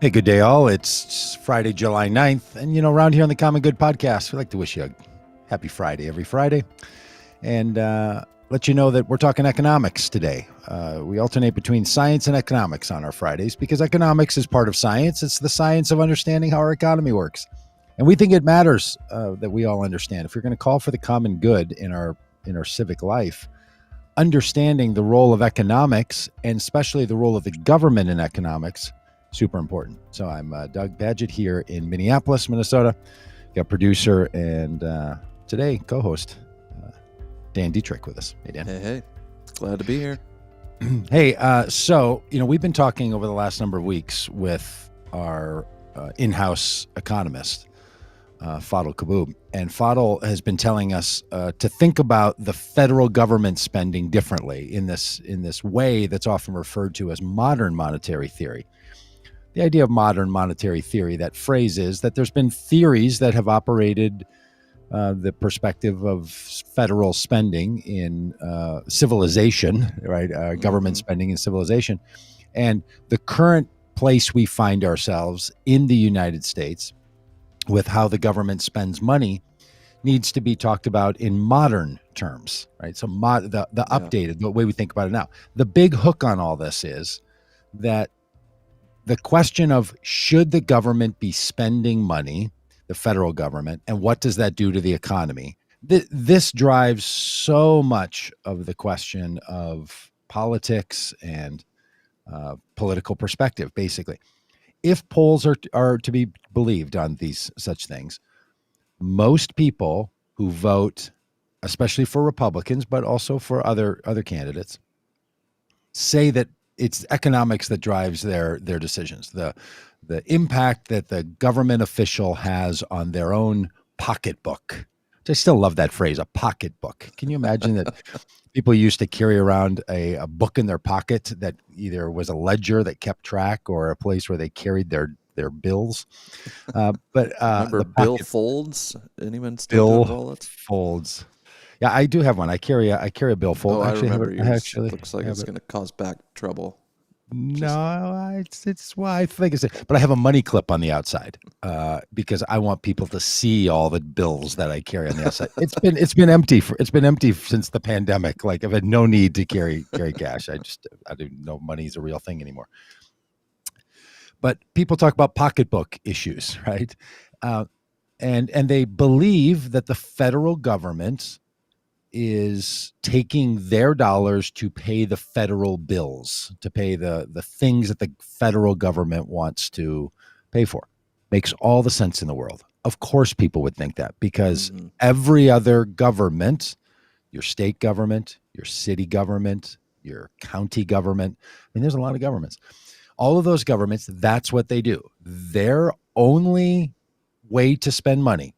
Hey, good day, all. It's Friday, July 9th. And, around here on the Common Good podcast, we like to wish you a happy Friday every Friday and let you know that we're talking economics today. We alternate between science and economics on our Fridays because economics is part of science. It's the science of understanding how our economy works. And we think it matters that we all understand. If you're going to call for the common good in our civic life, understanding the role of economics and especially the role of the government in economics, super important. So I'm Doug Padgett here in Minneapolis, Minnesota. Got producer and today co-host Dan Dietrich with us. Hey, Dan. Hey. Glad to be here. Hey, so, we've been talking over the last number of weeks with our in-house economist, Fadl Kaboub. And Fadl has been telling us to think about the federal government spending differently in this way that's often referred to as modern monetary theory. The idea of modern monetary theory, that phrase is that there's been theories that have operated the perspective of federal spending in civilization, right? Government spending in civilization. And the current place we find ourselves in the United States with how the government spends money needs to be talked about in modern terms, right? So the updated, the way we think about it now. The big hook on all this is that the question of should the government be spending money, the federal government, and what does that do to the economy? This drives so much of the question of politics and political perspective, basically. If polls are to be believed on these such things, most people who vote, especially for Republicans, but also for other candidates, say that it's economics that drives their decisions. The impact that the government official has on their own pocketbook. I still love that phrase, a pocketbook. Can you imagine that people used to carry around a book in their pocket that either was a ledger that kept track or a place where they carried their bills? Remember Bill Folds? Anyone still Bill Folds? Yeah, I do have one. I carry a billfold. I remember yours. Looks like it's going to cause back trouble. No, it's why I think it's. But I have a money clip on the outside because I want people to see all the bills that I carry on the outside. It's been empty since the pandemic. Like I've had no need to carry cash. I don't know money is a real thing anymore. But people talk about pocketbook issues, right? And they believe that the federal government is taking their dollars to pay the federal bills, to pay the things that the federal government wants to pay for. Makes all the sense in the world. Of course, people would think that because every other government, your state government, your city government, your county government, there's a lot of governments. All of those governments, that's what they do. Their only way to spend money,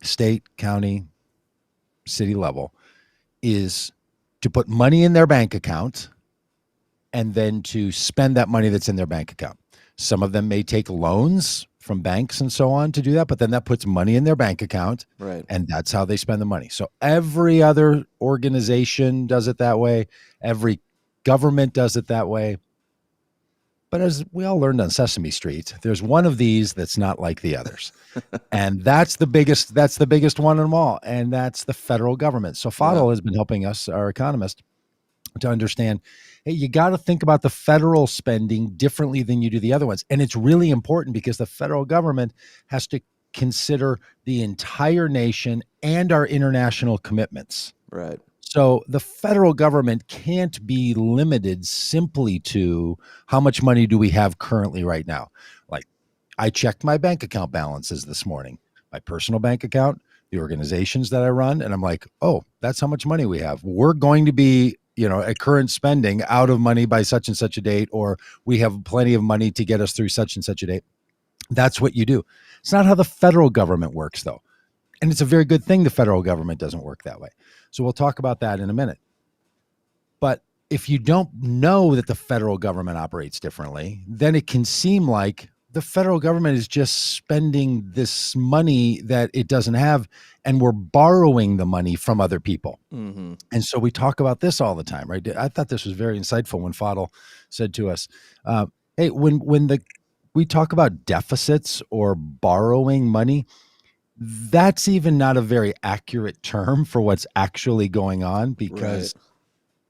state, county, city level, is to put money in their bank account and then to spend that money that's in their bank account. Some of them may take loans from banks and so on to do that, but then that puts money in their bank account, right? And that's how they spend the money. So every other organization does it that way. Every government does it that way. But as we all learned on Sesame Street, there's one of these that's not like the others. And that's the biggest one of them all. And that's the federal government. So Fadl has been helping us, our economist, to understand, hey, you got to think about the federal spending differently than you do the other ones. And it's really important because the federal government has to consider the entire nation and our international commitments. Right. So the federal government can't be limited simply to how much money do we have currently right now. Like I checked my bank account balances this morning, my personal bank account, the organizations that I run, and I'm like, oh, that's how much money we have. We're going to be, at current spending out of money by such and such a date, or we have plenty of money to get us through such and such a date. That's what you do. It's not how the federal government works, though. And it's a very good thing the federal government doesn't work that way. So we'll talk about that in a minute. But if you don't know that the federal government operates differently, then it can seem like the federal government is just spending this money that it doesn't have, and we're borrowing the money from other people. Mm-hmm. And so we talk about this all the time, right? I thought this was very insightful when Fadl said to us, hey, when the we talk about deficits or borrowing money, that's even not a very accurate term for what's actually going on, Right. because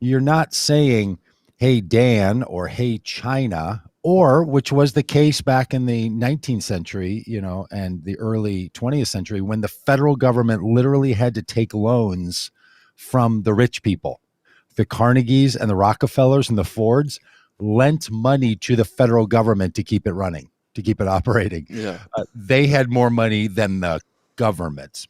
you're not saying, hey, Dan, or hey, China, or which was the case back in the 19th century, and the early 20th century, when the federal government literally had to take loans from the rich people. The Carnegies and the Rockefellers and the Fords lent money to the federal government to keep it running, to keep it operating. Yeah. They had more money than the government.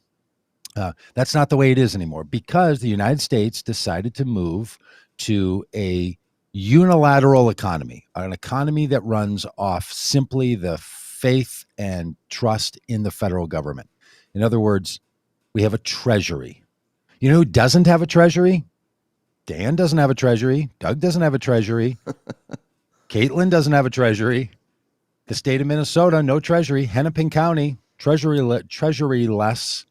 That's not the way it is anymore, because the United States decided to move to a unilateral economy, an economy that runs off simply the faith and trust in the federal government. In other words, we have a treasury. You know who doesn't have a treasury? Dan doesn't have a treasury. Doug doesn't have a treasury. Caitlin doesn't have a treasury. The state of Minnesota, no treasury. Hennepin County, treasury-less.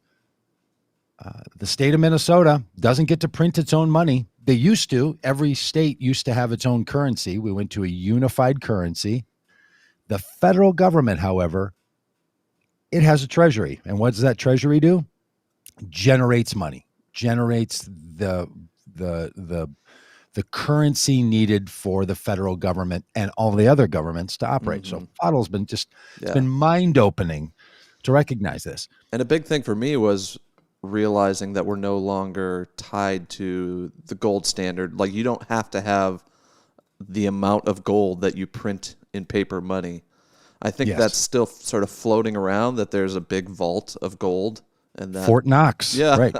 The state of Minnesota doesn't get to print its own money. They used to. Every state used to have its own currency. We went to a unified currency. The federal government, however, it has a treasury. And what does that treasury do? Generates money, generates the currency needed for the federal government and all the other governments to operate. So Foddle's been it's been mind-opening to recognize this. And a big thing for me was realizing that we're no longer tied to the gold standard. Like, you don't have to have the amount of gold that you print in paper money. I think that's still sort of floating around, that there's a big vault of gold. And that, Fort Knox, right?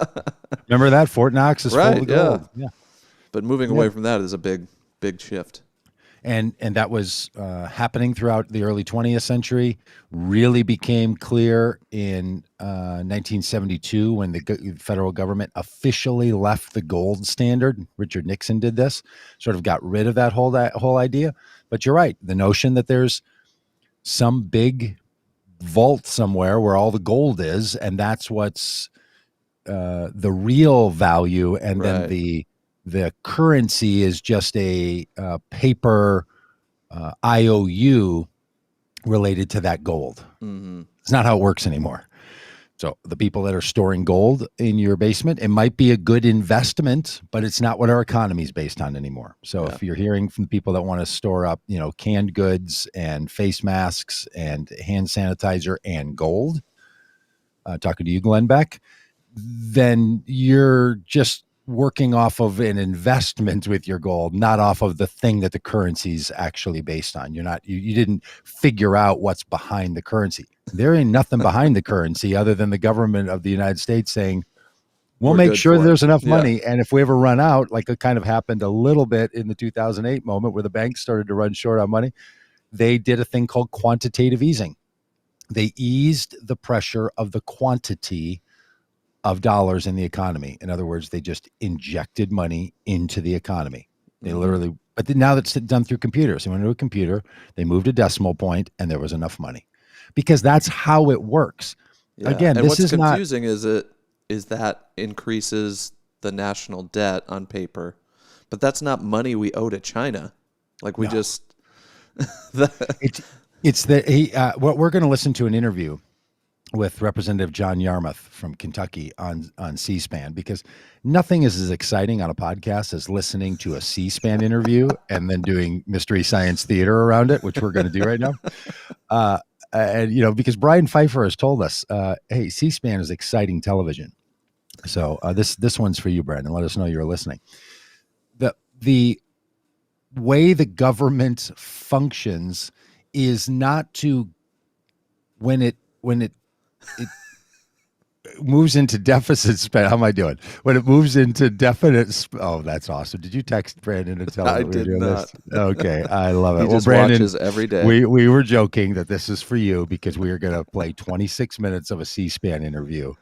Remember that? Fort Knox is full of gold. Yeah. But moving away from that is a big shift. And that was happening throughout the early 20th century. Really became clear in 1972 when the federal government officially left the gold standard. Richard Nixon did this, sort of got rid of that whole idea. But you're right. The notion that there's some big vault somewhere where all the gold is, and that's what's the real value, and then the currency is just a paper IOU related to that gold. It's not how it works anymore. So the people that are storing gold in your basement, it might be a good investment, but it's not what our economy is based on anymore. So if you're hearing from people that want to store up, canned goods and face masks and hand sanitizer and gold, talking to you, Glenn Beck, then you're just working off of an investment with your gold, not off of the thing that the currency is actually based on. You didn't figure out what's behind the currency. There ain't nothing behind the currency other than the government of the United States saying, we'll make sure there's enough money. And if we ever run out, like it kind of happened a little bit in the 2008 moment where the banks started to run short on money, they did a thing called quantitative easing. They eased the pressure of the quantity of dollars in the economy. In other words, they just injected money into the economy. They literally, but now that's done through computers. They went into a computer, they moved a decimal point, and there was enough money, because that's how it works. Yeah. Again, and this what's is confusing is that increases the national debt on paper, but that's not money we owe to China. Like we just, what we're going to listen to an interview with Representative John Yarmouth from Kentucky on C-SPAN, because nothing is as exciting on a podcast as listening to a C-SPAN interview and then doing Mystery Science Theater around it, which we're going to do right now. And because Brian Pfeiffer has told us, hey, C-SPAN is exciting television. So this one's for you, Brandon. Let us know you're listening. The way the government functions is not to, when it moves into deficit spend. How am I doing? When it moves into definite, oh, that's awesome. Did you text Brandon and tell him I that we were did doing not. This? Okay, I love it. He just Brandon, watches every day. We were joking that this is for you because we are going to play 26 minutes of a C-SPAN interview,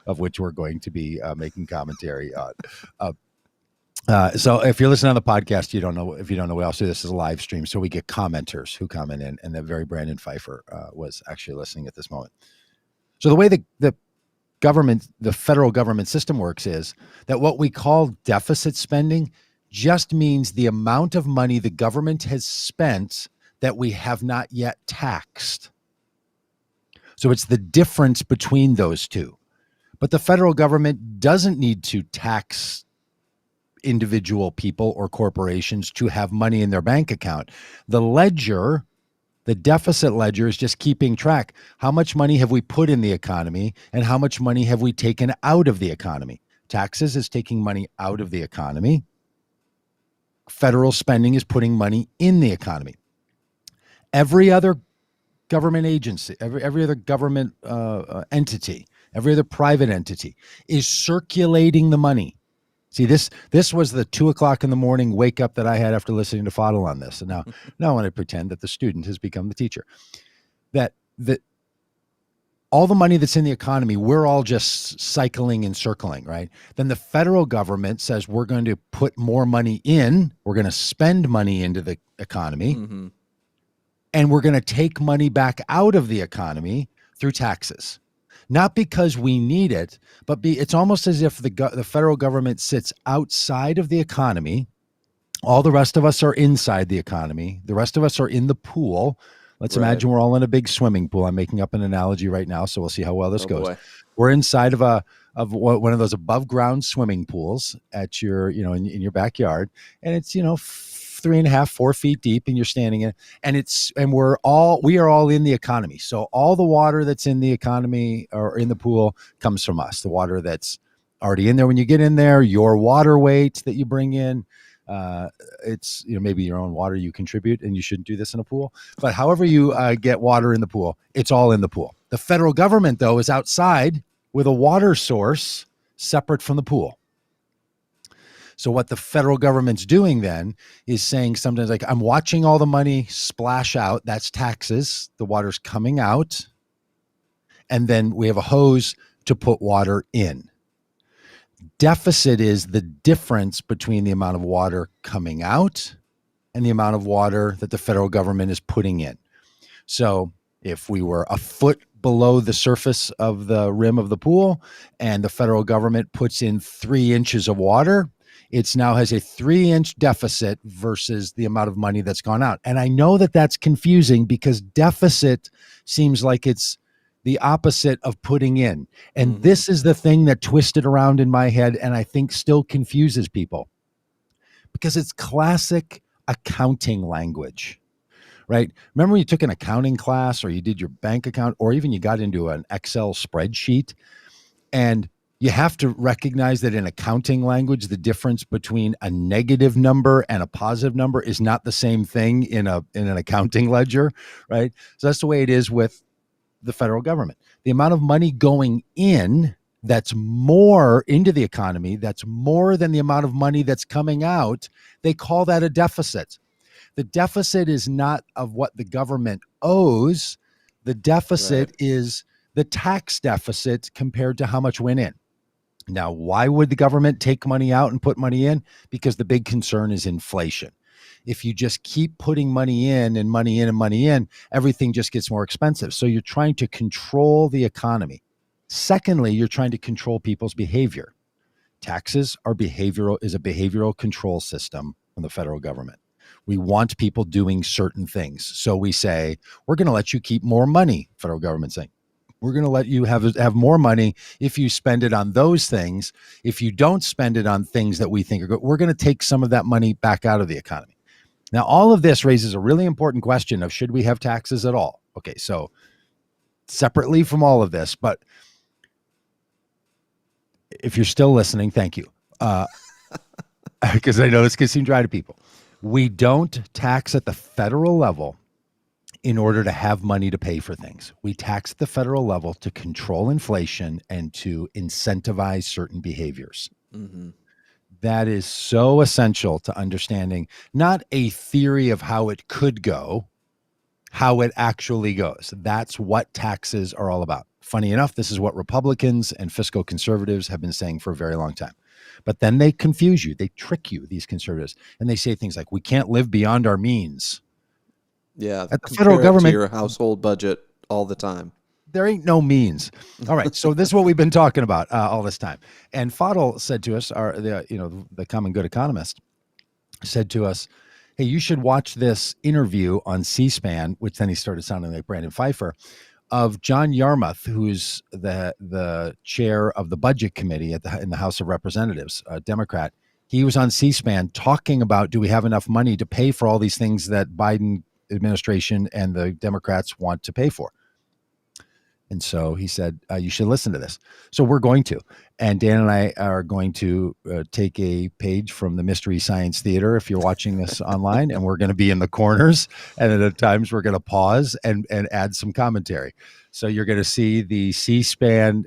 of which we're going to be making commentary on. So if you're listening on the podcast, if you don't know, we also do this as a live stream. So we get commenters who comment in, and the very Brandon Pfeiffer was actually listening at this moment. So the way the federal government system works is that what we call deficit spending just means the amount of money the government has spent that we have not yet taxed. So it's the difference between those two. But the federal government doesn't need to tax individual people or corporations to have money in their bank account. The ledger, the deficit ledger, is just keeping track. How much money have we put in the economy and how much money have we taken out of the economy? Taxes is taking money out of the economy. Federal spending is putting money in the economy. Every other government agency, every other government entity, every other private entity is circulating the money. See, this was the 2:00 in the morning wake up that I had after listening to Fadl on this. And now I want to pretend that the student has become the teacher. That all the money that's in the economy, we're all just cycling and circling, right? Then the federal government says we're going to put more money in, we're going to spend money into the economy, and we're going to take money back out of the economy through taxes. Not because we need it, but it's almost as if the federal government sits outside of the economy. All the rest of us are inside the economy. The rest of us are in the pool. Let's imagine we're all in a big swimming pool. I'm making up an analogy right now, so we'll see how well this goes. Boy. We're inside of one of those above ground swimming pools at your, in your backyard, and it's 3.5, 4 feet deep, and you're standing in, and we are all in the economy. So all the water that's in the economy or in the pool comes from us. The water that's already in there when you get in there, your water weight that you bring in. It's maybe your own water you contribute, and you shouldn't do this in a pool, but however you get water in the pool, it's all in the pool. The federal government, though, is outside with a water source separate from the pool. So what the federal government's doing then is saying sometimes, like, I'm watching all the money splash out. That's taxes. The water's coming out, and then we have a hose to put water in. Deficit is the difference between the amount of water coming out and the amount of water that the federal government is putting in. So if we were a foot below the surface of the rim of the pool and the federal government puts in 3 inches of water, it now has a 3-inch deficit versus the amount of money that's gone out. And I know that that's confusing because deficit seems like it's the opposite of putting in. And this is the thing that twisted around in my head and I think still confuses people because it's classic accounting language, right? Remember when you took an accounting class or you did your bank account or even you got into an Excel spreadsheet, and you have to recognize that in accounting language, the difference between a negative number and a positive number is not the same thing in an accounting ledger, right? So that's the way it is with the federal government. The amount of money going in that's more into the economy, that's more than the amount of money that's coming out, they call that a deficit. The deficit is not of what the government owes. The deficit is the tax deficit compared to how much went in. Now, why would the government take money out and put money in? Because the big concern is inflation. If you just keep putting money in and money in and money in, everything just gets more expensive. So you're trying to control the economy. Secondly, you're trying to control people's behavior. Taxes are is a behavioral control system from the federal government. We want people doing certain things. So we say, we're going to let you keep more money, federal government saying. We're going to let you have more money if you spend it on those things. If you don't spend it on things that we think are good, we're going to take some of that money back out of the economy. Now, all of this raises a really important question of should we have taxes at all? Okay, so separately from all of this, but if you're still listening, thank you. Because I know this can seem dry to people. We don't tax at the federal level in order to have money to pay for things. We tax at the federal level to control inflation and to incentivize certain behaviors. That is so essential to understanding not a theory of how it could go, how it actually goes. That's what taxes are all about. Funny enough, this is what Republicans and fiscal conservatives have been saying for a very long time. But then they confuse you. They trick you, these conservatives. And they say things like, we can't live beyond our means. Yeah, at the federal government, to your household budget all the time. There ain't no means. All right, so this is what we've been talking about all this time. And Fadl said to us, the common good economist, said to us, hey, you should watch this interview on C-SPAN, which then he started sounding like Brandon Pfeiffer, of John Yarmouth, who's the chair of the Budget Committee in the House of Representatives, a Democrat. He was on C-SPAN talking about, do we have enough money to pay for all these things that Biden administration and the Democrats want to pay for? And so he said, you should listen to this. So we're going to. And Dan and I are going to take a page from the Mystery Science Theater if you're watching this online, and we're going to be in the corners. And at times we're going to pause and add some commentary. So you're going to see the C-SPAN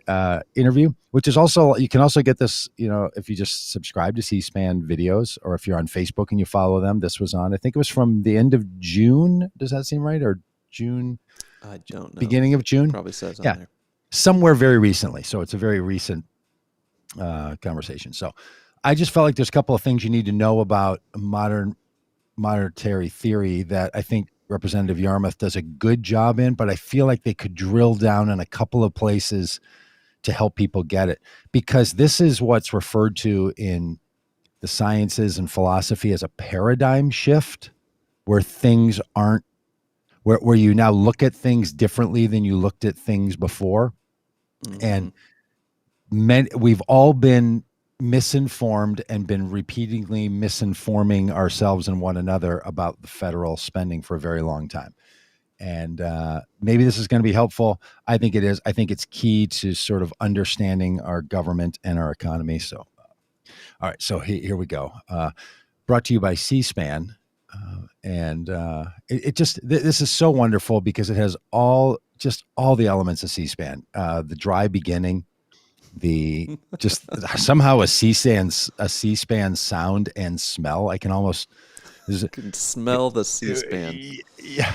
interview, which is also, you can also get this, if you just subscribe to C-SPAN videos, or if you're on Facebook and you follow them. This was on, I think it was from the end of June. Does that seem right? Or June? I don't know. Beginning of June? Probably says on there. Somewhere very recently. So it's a very recent conversation. So I just felt like there's a couple of things you need to know about modern monetary theory that I think Representative Yarmouth does a good job in, but I feel like they could drill down in a couple of places to help people get it, because this is what's referred to in the sciences and philosophy as a paradigm shift, where things aren't, where you now look at things differently than you looked at things before. Mm-hmm. And we've all been misinformed and been repeatedly misinforming ourselves and one another about the federal spending for a very long time. And maybe this is going to be helpful. I think it is. I think it's key to sort of understanding our government and our economy. So, all right. So here we go. Brought to you by C-SPAN. This is so wonderful because it has all the elements of C-SPAN, the dry beginning, the just somehow a C-SPAN sound and smell. I can almost smell the C-SPAN. Yeah.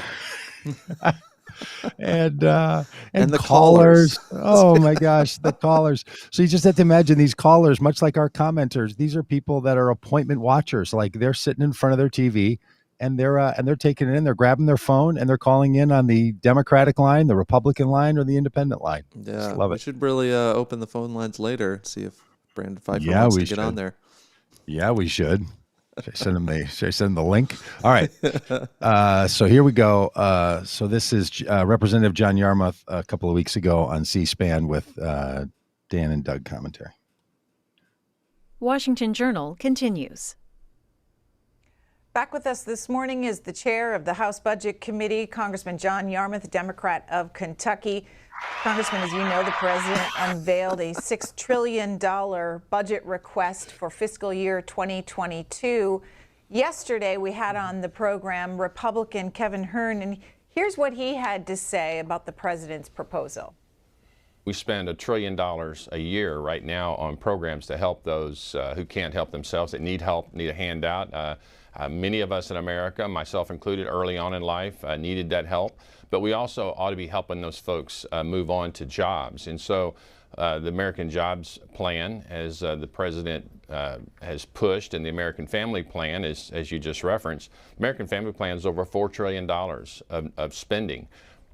and the callers. Oh my gosh, the callers. So you just have to imagine these callers, much like our commenters. These are people that are appointment watchers. Like they're sitting in front of their TV and they're taking it in. They're grabbing their phone and they're calling in on the Democratic line, the Republican line, or the Independent line. Yeah, just love it. We should really open the phone lines later and see if Brandon Pfeiffer wants to get on there. Yeah, we should. Should I send him the link? All right. So here we go. So this is Representative John Yarmouth a couple of weeks ago on C-SPAN with Dan and Doug commentary. Washington Journal continues. Back with us this morning is the chair of the House Budget Committee, Congressman John Yarmouth, Democrat of Kentucky. Congressman, as you know, the president unveiled a $6 trillion budget request for fiscal year 2022. Yesterday, we had on the program Republican Kevin Hern, and here's what he had to say about the president's proposal. We spend $1 trillion a year right now on programs to help those who can't help themselves, that need help, need a handout. Many of us in America, myself included, early on in life needed that help. But we also ought to be helping those folks move on to jobs. And so the American Jobs Plan, as the president has pushed, and the American Family Plan, as you just referenced, American Family Plan is over $4 trillion of spending.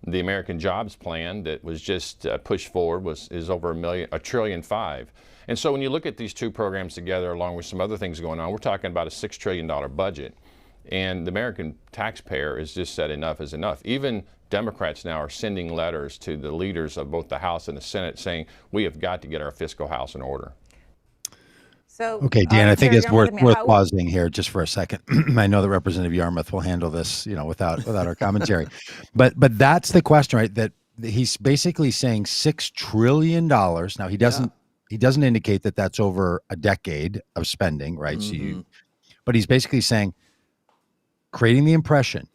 The American Jobs Plan that was just pushed forward is over $1.5 trillion. And so when you look at these two programs together, along with some other things going on, we're talking about a $6 trillion budget. And the American taxpayer has just said enough is enough. Even Democrats now are sending letters to the leaders of both the House and the Senate saying we have got to get our fiscal house in order. So, okay, Dan, I think it's worth pausing here just for a second. I know that Representative Yarmouth will handle this, without our commentary, but that's the question, right? That he's basically saying $6 trillion. Now he doesn't indicate that that's over a decade of spending, right? Mm-hmm. But he's basically saying, creating the impression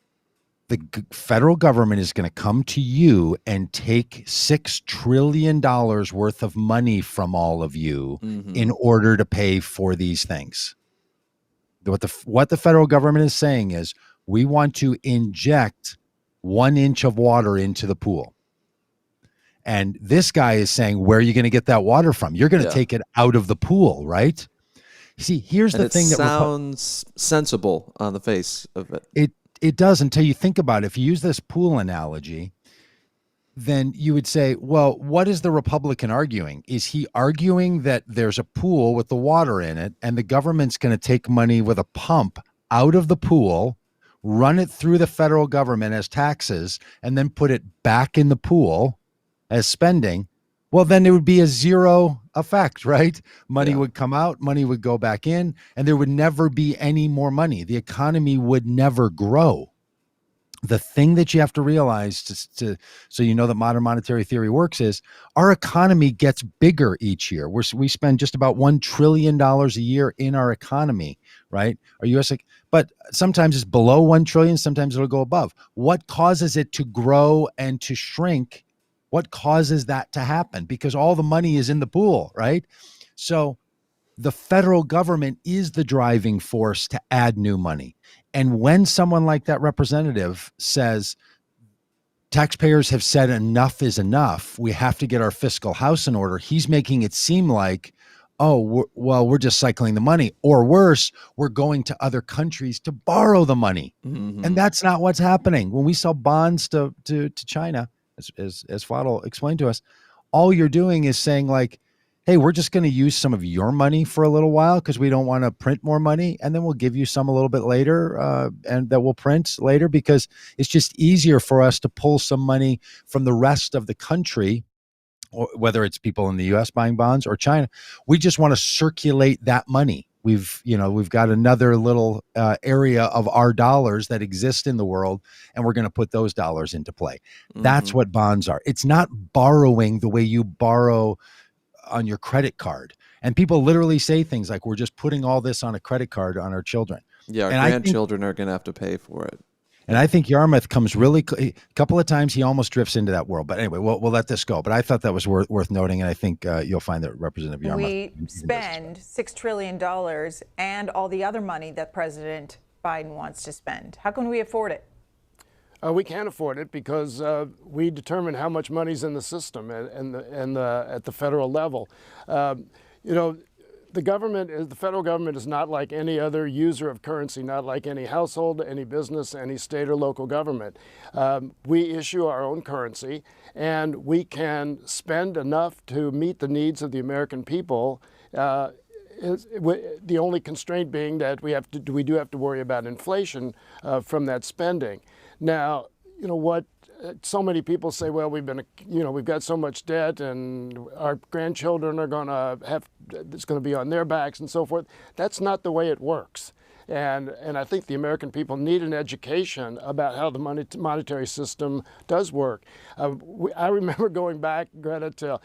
the federal government is going to come to you and take $6 trillion worth of money from all of you in order to pay for these things. What the federal government is saying is, we want to inject 1 inch of water into the pool. And this guy is saying, where are you going to get that water from? You're going to take it out of the pool, right? See, here's the thing that sounds sensible on the face of it. It does, until you think about it. If you use this pool analogy, then you would say, well, what is the Republican arguing? Is he arguing that there's a pool with the water in it and the government's going to take money with a pump out of the pool run it through the federal government as taxes, and then put it back in the pool as spending, well, then it would be a zero effect, right? Money Yeah. would come out, money would go back in, and there would never be any more money. The economy would never grow. The thing that you have to realize so you know that modern monetary theory works is our economy gets bigger each year. We spend just about $1 trillion a year in our economy, right? Our US, but sometimes it's below 1 trillion, sometimes it'll go above. What causes it to grow and to shrink? What causes that to happen? Because all the money is in the pool, right? So the federal government is the driving force to add new money. And when someone like that representative says, taxpayers have said enough is enough, we have to get our fiscal house in order, he's making it seem like, oh, we're just cycling the money. Or worse, we're going to other countries to borrow the money. Mm-hmm. And that's not what's happening. When we sell bonds to China, as Fadl explained to us, all you're doing is saying like, hey, we're just going to use some of your money for a little while because we don't want to print more money. And then we'll give you some a little bit later and that we'll print later because it's just easier for us to pull some money from the rest of the country, or whether it's people in the US buying bonds or China. We just want to circulate that money. We've got another little area of our dollars that exist in the world, and we're going to put those dollars into play. Mm-hmm. That's what bonds are. It's not borrowing the way you borrow on your credit card. And people literally say things like, we're just putting all this on a credit card on our children. Yeah, our And grandchildren are going to have to pay for it. And I think Yarmouth comes really, a couple of times he almost drifts into that world. But anyway, we'll let this go. But I thought that was worth noting. And I think you'll find that Representative Yarmouth. We spend $6 trillion and all the other money that President Biden wants to spend. How can we afford it? We can't afford it because we determine how much money's in the system and at the federal level. The federal government is not like any other user of currency, not like any household, any business, any state or local government. We issue our own currency, and we can spend enough to meet the needs of the American people. The only constraint being that we do have to worry about inflation from that spending. Now, what so many people say, well, we've got so much debt and our grandchildren are going to it's going to be on their backs and so forth. That's not the way it works. And I think the American people need an education about how the monetary system does work. I remember going back, Greta, to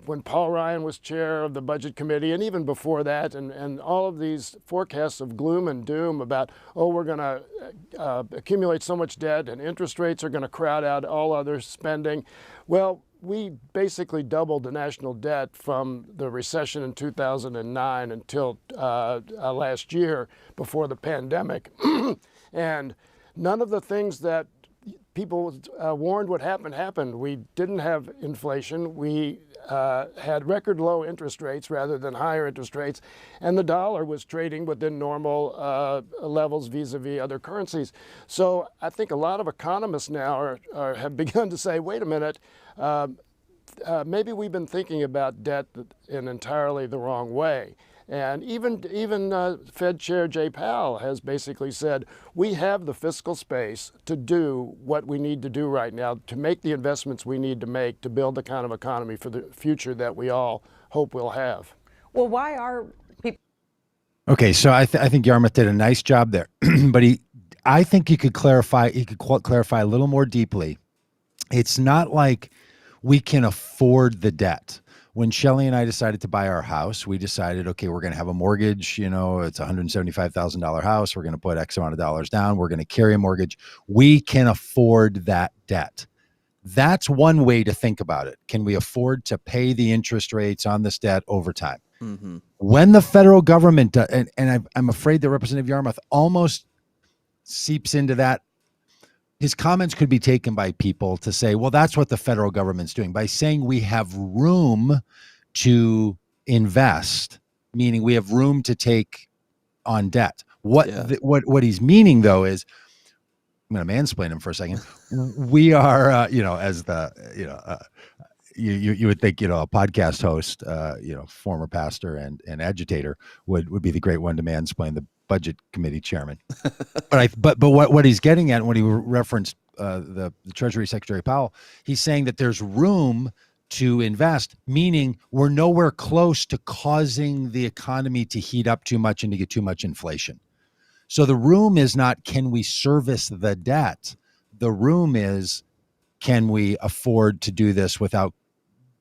when Paul Ryan was chair of the Budget Committee, and even before that, and all of these forecasts of gloom and doom about, we're going to accumulate so much debt and interest rates are going to crowd out all other spending. Well, we basically doubled the national debt from the recession in 2009 until last year before the pandemic. And none of the things that people warned would happen happened. We didn't have inflation. We had record low interest rates rather than higher interest rates. And the dollar was trading within normal levels vis-a-vis other currencies. So I think a lot of economists now have begun to say, wait a minute, maybe we've been thinking about debt in entirely the wrong way. And even Fed Chair Jay Powell has basically said, we have the fiscal space to do what we need to do right now, to make the investments we need to make to build the kind of economy for the future that we all hope we'll have. Well, why are people? Okay, so I think Yarmouth did a nice job there, but I think you could clarify a little more deeply. It's not like we can afford the debt. When Shelley and I decided to buy our house, we decided, okay, we're going to have a mortgage. It's a $175,000 house. We're going to put X amount of dollars down. We're going to carry a mortgage. We can afford that debt. That's one way to think about it. Can we afford to pay the interest rates on this debt over time? Mm-hmm. When the federal government, and I'm afraid that Representative Yarmouth almost seeps into that, his comments could be taken by people to say, well, that's what the federal government's doing. By saying we have room to invest, meaning we have room to take on debt. What he's meaning, though, is, I'm going to mansplain him for a second. We are, as the, you would think, a podcast host, former pastor and agitator would be the great one to mansplain Budget Committee chairman. But what he's getting at when he referenced the Treasury Secretary Powell, he's saying that there's room to invest, meaning we're nowhere close to causing the economy to heat up too much and to get too much inflation. So the room is not, can we service the debt? The room is, can we afford to do this without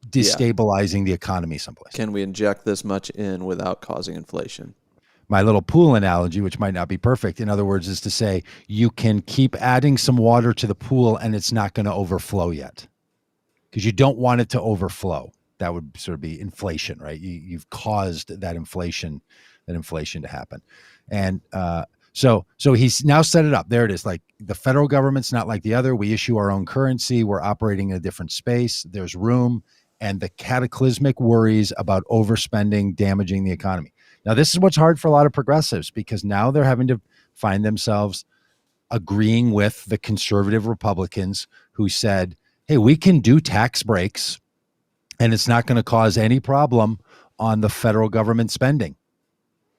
destabilizing the economy someplace? Can we inject this much in without causing inflation? My little pool analogy, which might not be perfect, in other words, is to say you can keep adding some water to the pool and it's not going to overflow yet because you don't want it to overflow. That would sort of be inflation, right? You've caused that inflation to happen. And so he's now set it up. There it is. Like the federal government's not like the other. We issue our own currency. We're operating in a different space. There's room. And the cataclysmic worries about overspending, damaging the economy. Now, this is what's hard for a lot of progressives because now they're having to find themselves agreeing with the conservative Republicans who said, hey, we can do tax breaks and it's not going to cause any problem on the federal government spending.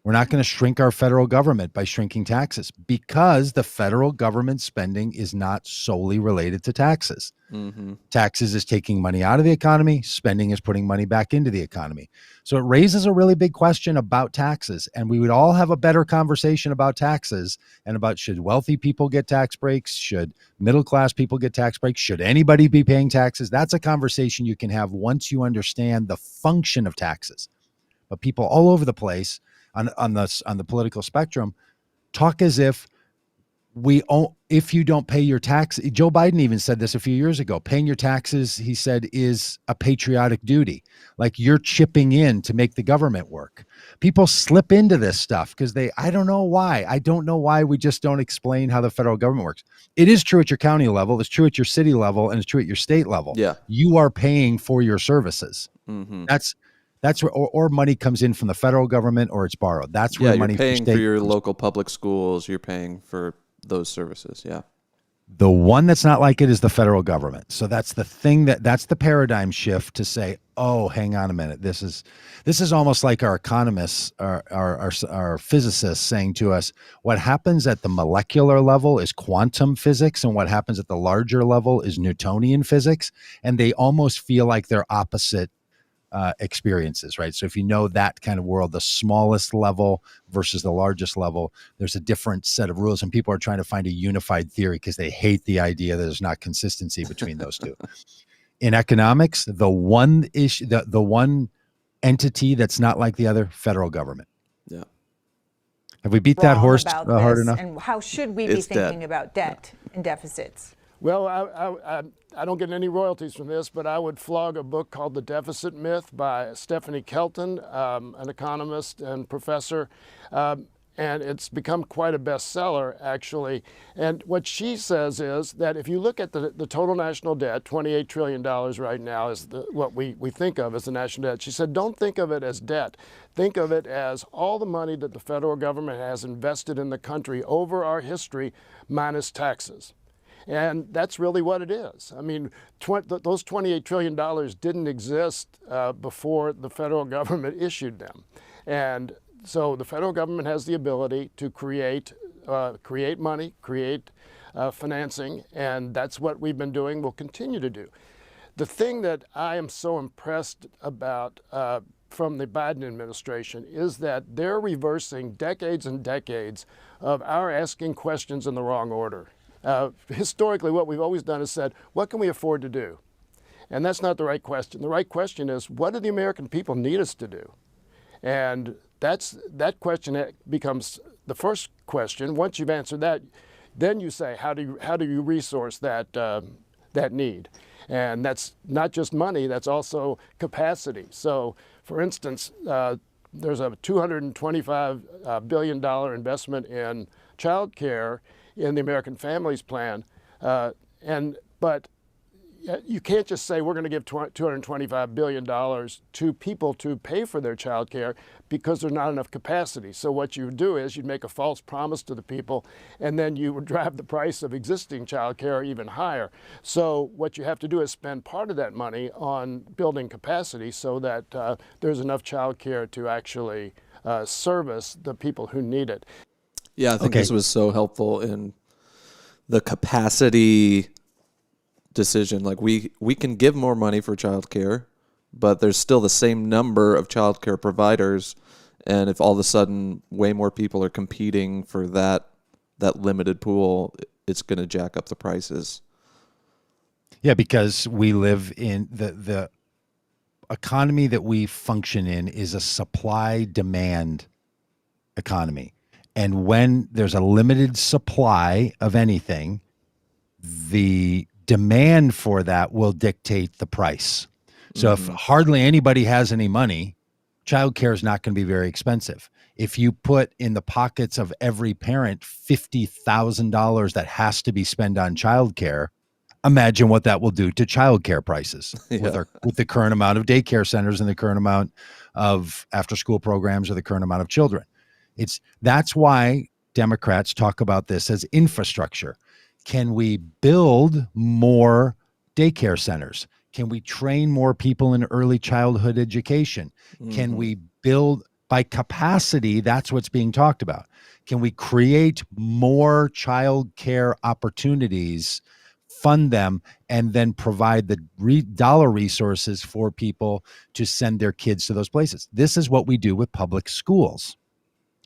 We're not going to shrink our federal government by shrinking taxes because the federal government spending is not solely related to taxes. Mm-hmm. Taxes is taking money out of the economy. Spending is putting money back into the economy. So it raises a really big question about taxes. And we would all have a better conversation about taxes and about should wealthy people get tax breaks? Should middle-class people get tax breaks? Should anybody be paying taxes? That's a conversation you can have once you understand the function of taxes. But people all over the place on the political spectrum talk as if if you don't pay your tax. Joe Biden even said this a few years ago. Paying your taxes, he said, is a patriotic duty. Like you're chipping in to make the government work. People slip into this stuff because I don't know why. I don't know why we just don't explain how the federal government works. It is true at your county level. It's true at your city level, and it's true at your state level. Yeah. You are paying for your services. Mm-hmm. That's where, or money comes in from the federal government or it's borrowed. That's where money you're paying for your local public schools. You're paying for those services. Yeah. The one that's not like it is the federal government. So that's the thing that's the paradigm shift to say, oh, hang on a minute. This is almost like our economists, our physicists saying to us, what happens at the molecular level is quantum physics and what happens at the larger level is Newtonian physics. And they almost feel like they're opposite experiences, right? So if you know that kind of world, the smallest level versus the largest level, there's a different set of rules, and people are trying to find a unified theory because they hate the idea that there's not consistency between those two. In economics, the one issue, the one entity that's not like the other, federal government. Yeah. Have we beat that horse hard enough? And how should we be thinking about debt and deficits? Well, I don't get any royalties from this, but I would flog a book called The Deficit Myth by Stephanie Kelton, an economist and professor. And it's become quite a bestseller, actually. And what she says is that if you look at the total national debt, $28 trillion right now is what we think of as the national debt. She said, don't think of it as debt. Think of it as all the money that the federal government has invested in the country over our history minus taxes. And that's really what it is. I mean, those $28 trillion didn't exist before the federal government issued them. And so the federal government has the ability to create money, create financing, and that's what we've been doing, we'll continue to do. The thing that I am so impressed about from the Biden administration is that they're reversing decades and decades of our asking questions in the wrong order. Historically, what we've always done is said, what can we afford to do? And that's not the right question. The right question is, what do the American people need us to do? And that question becomes the first question. Once you've answered that, then you say, how do you resource that need? And that's not just money, that's also capacity. So, for instance, there's a $225 billion investment in child care in the American Families Plan, but you can't just say we're going to give $225 billion to people to pay for their child care because there's not enough capacity. So what you do is you'd make a false promise to the people, and then you would drive the price of existing child care even higher. So what you have to do is spend part of that money on building capacity so that there's enough child care to actually service the people who need it. Yeah, I think Okay. this was so helpful in the capacity decision. Like we can give more money for childcare, but there's still the same number of childcare providers, and if all of a sudden way more people are competing for that limited pool, it's going to jack up the prices. Yeah, because we live in the economy that we function in is a supply demand economy. And when there's a limited supply of anything, the demand for that will dictate the price. So if hardly anybody has any money, childcare is not going to be very expensive. If you put in the pockets of every parent $50,000 that has to be spent on childcare, imagine what that will do to childcare prices Yeah. with the current amount of daycare centers and the current amount of after school programs or the current amount of children. That's why Democrats talk about this as infrastructure. Can we build more daycare centers? Can we train more people in early childhood education? Can we build by capacity? That's what's being talked about. Can we create more child care opportunities, fund them, and then provide the dollar resources for people to send their kids to those places? This is what we do with public schools.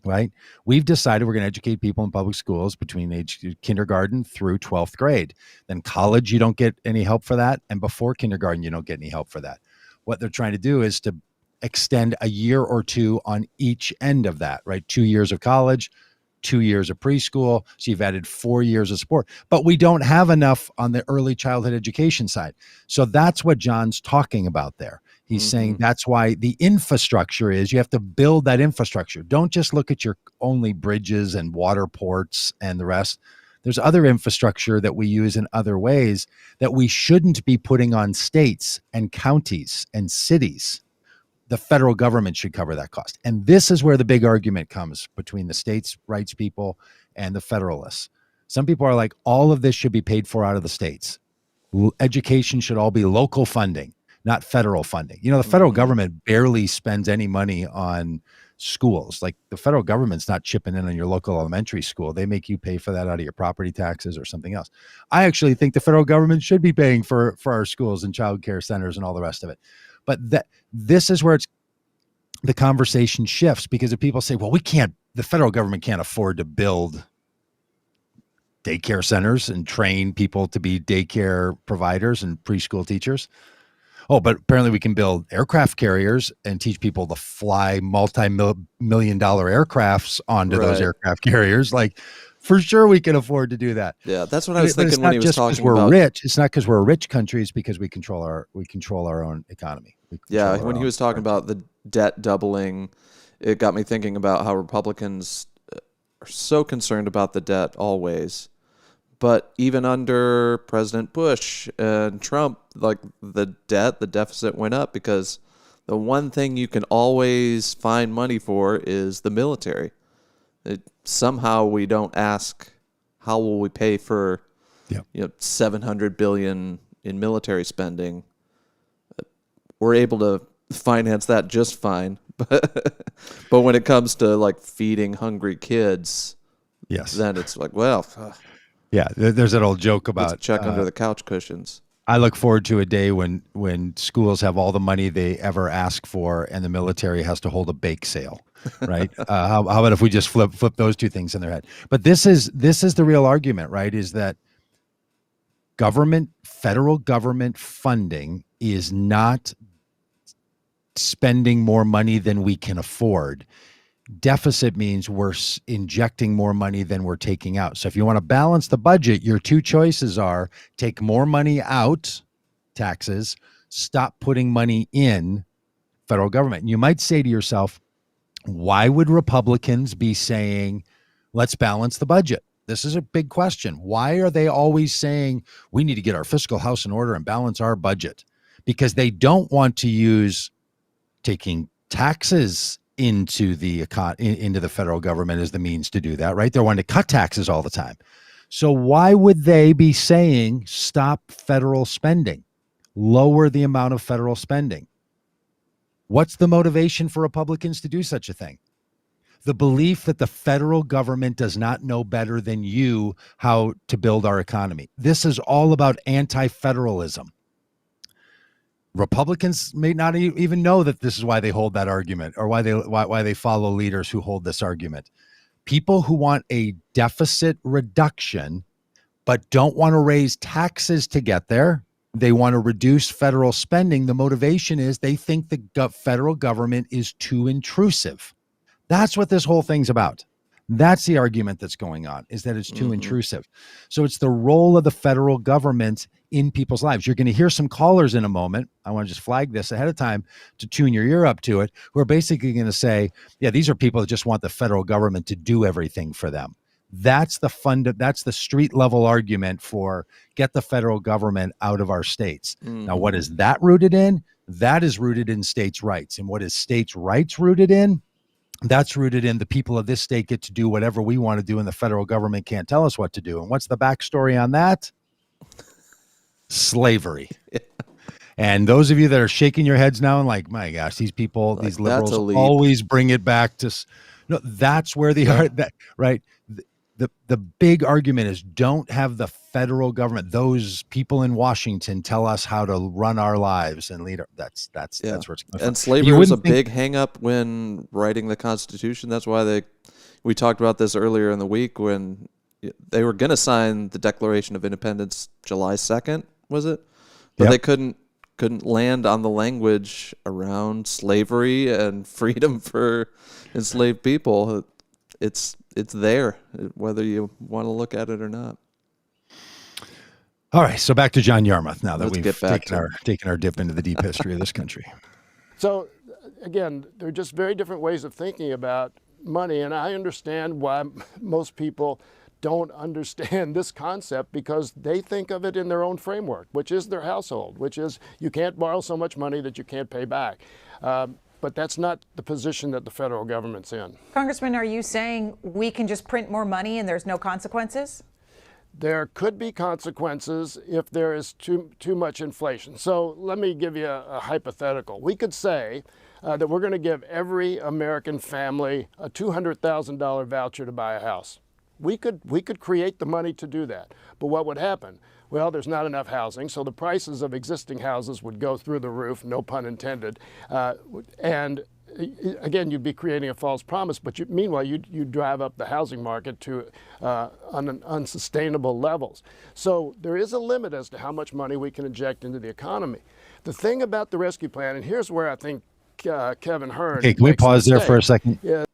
Right? We've decided we're going to educate people in public schools between age kindergarten through 12th grade. Then college, you don't get any help for that. And before kindergarten, you don't get any help for that. What they're trying to do is to extend a year or two on each end of that, right? 2 years of college, 2 years of preschool. So you've added 4 years of support, but we don't have enough on the early childhood education side. So that's what John's talking about there. He's saying that's why the infrastructure is you have to build that infrastructure. Don't just look at your only bridges and water ports and the rest. There's other infrastructure that we use in other ways that we shouldn't be putting on states and counties and cities. The federal government should cover that cost. And this is where the big argument comes between the states' rights people and the federalists. Some people are like, all of this should be paid for out of the states. Education should all be local funding, not federal funding. You know, the federal government barely spends any money on schools. Like the federal government's not chipping in on your local elementary school. They make you pay for that out of your property taxes or something else. I actually think the federal government should be paying for our schools and child care centers and all the rest of it. But this is where the conversation shifts, because if people say, well, the federal government can't afford to build daycare centers and train people to be daycare providers and preschool teachers. Oh, but apparently we can build aircraft carriers and teach people to fly multi-million-dollar aircrafts onto those aircraft carriers. Like, for sure we can afford to do that. Yeah, that's what I was thinking it's when not he was just because talking we're about rich. It's not because we're a rich country. It's because we control our own economy. Yeah, when he was talking about the debt doubling, it got me thinking about how Republicans are so concerned about the debt always. But even under President Bush and Trump, like the deficit went up because the one thing you can always find money for is the military. Somehow we don't ask, how will we pay for $700 billion in military spending? We're able to finance that just fine, but when it comes to like feeding hungry kids, then it's like, well, yeah, there's that old joke about let's check under the couch cushions. I look forward to a day when schools have all the money they ever ask for and the military has to hold a bake sale, right? How about if we just flip those two things in their head? But this is the real argument, right? Is that federal government funding is not spending more money than we can afford. Deficit means we're injecting more money than we're taking out. So if you want to balance the budget, your two choices are take more money out, taxes, stop putting money in federal government. And you might say to yourself, why would Republicans be saying, let's balance the budget? This is a big question. Why are they always saying we need to get our fiscal house in order and balance our budget? Because they don't want to use taking taxes into the federal government as the means to do that, right? They're wanting to cut taxes all the time. So why would they be saying stop federal spending, lower the amount of federal spending? What's the motivation for Republicans to do such a thing? The belief that the federal government does not know better than you how to build our economy. This is all about anti-federalism. Republicans may not even know that this is why they hold that argument, or why they follow leaders who hold this argument. People who want a deficit reduction but don't want to raise taxes to get there. They want to reduce federal spending. The motivation is they think the federal government is too intrusive. That's what this whole thing's about. That's the argument that's going on, is that it's too intrusive. So it's the role of the federal government in people's lives. You're going to hear some callers in a moment. I want to just flag this ahead of time to tune your ear up to it, who are basically going to say, yeah, these are people that just want the federal government to do everything for them. That's the street level argument for get the federal government out of our states. Now, what is that rooted in? That is rooted in states' rights. And what is states' rights rooted in? That's rooted in the people of this state get to do whatever we want to do, and the federal government can't tell us what to do. And what's the backstory on that? Slavery. And those of you that are shaking your heads now and like, my gosh, these people, these liberals always bring it back to, no, that's where the art, that, right? The big argument is don't have the federal government, those people in Washington, tell us how to run our lives and lead. That's where it's coming from. And slavery was a big hang up when writing the Constitution. That's why we talked about this earlier in the week when they were going to sign the Declaration of Independence July 2nd, was it? But they couldn't land on the language around slavery and freedom for enslaved people. It's there, whether you want to look at it or not. All right, so back to John Yarmouth now that we've taken our dip into the deep history of this country. So, again, there are just very different ways of thinking about money, and I understand why most people don't understand this concept, because they think of it in their own framework, which is their household, which is you can't borrow so much money that you can't pay back. But that's not the position that the federal government's in. Congressman, are you saying we can just print more money and there's no consequences? There could be consequences if there is too much inflation. So let me give you a hypothetical. We could say that we're going to give every American family a $200,000 voucher to buy a house. We could create the money to do that. But what would happen? Well, there's not enough housing, so the prices of existing houses would go through the roof, no pun intended. And again, you'd be creating a false promise, but meanwhile, you drive up the housing market to unsustainable levels. So there is a limit as to how much money we can inject into the economy. The thing about the rescue plan, and here's where I think Kevin Hearn. Okay, can we pause there for a second? Yeah.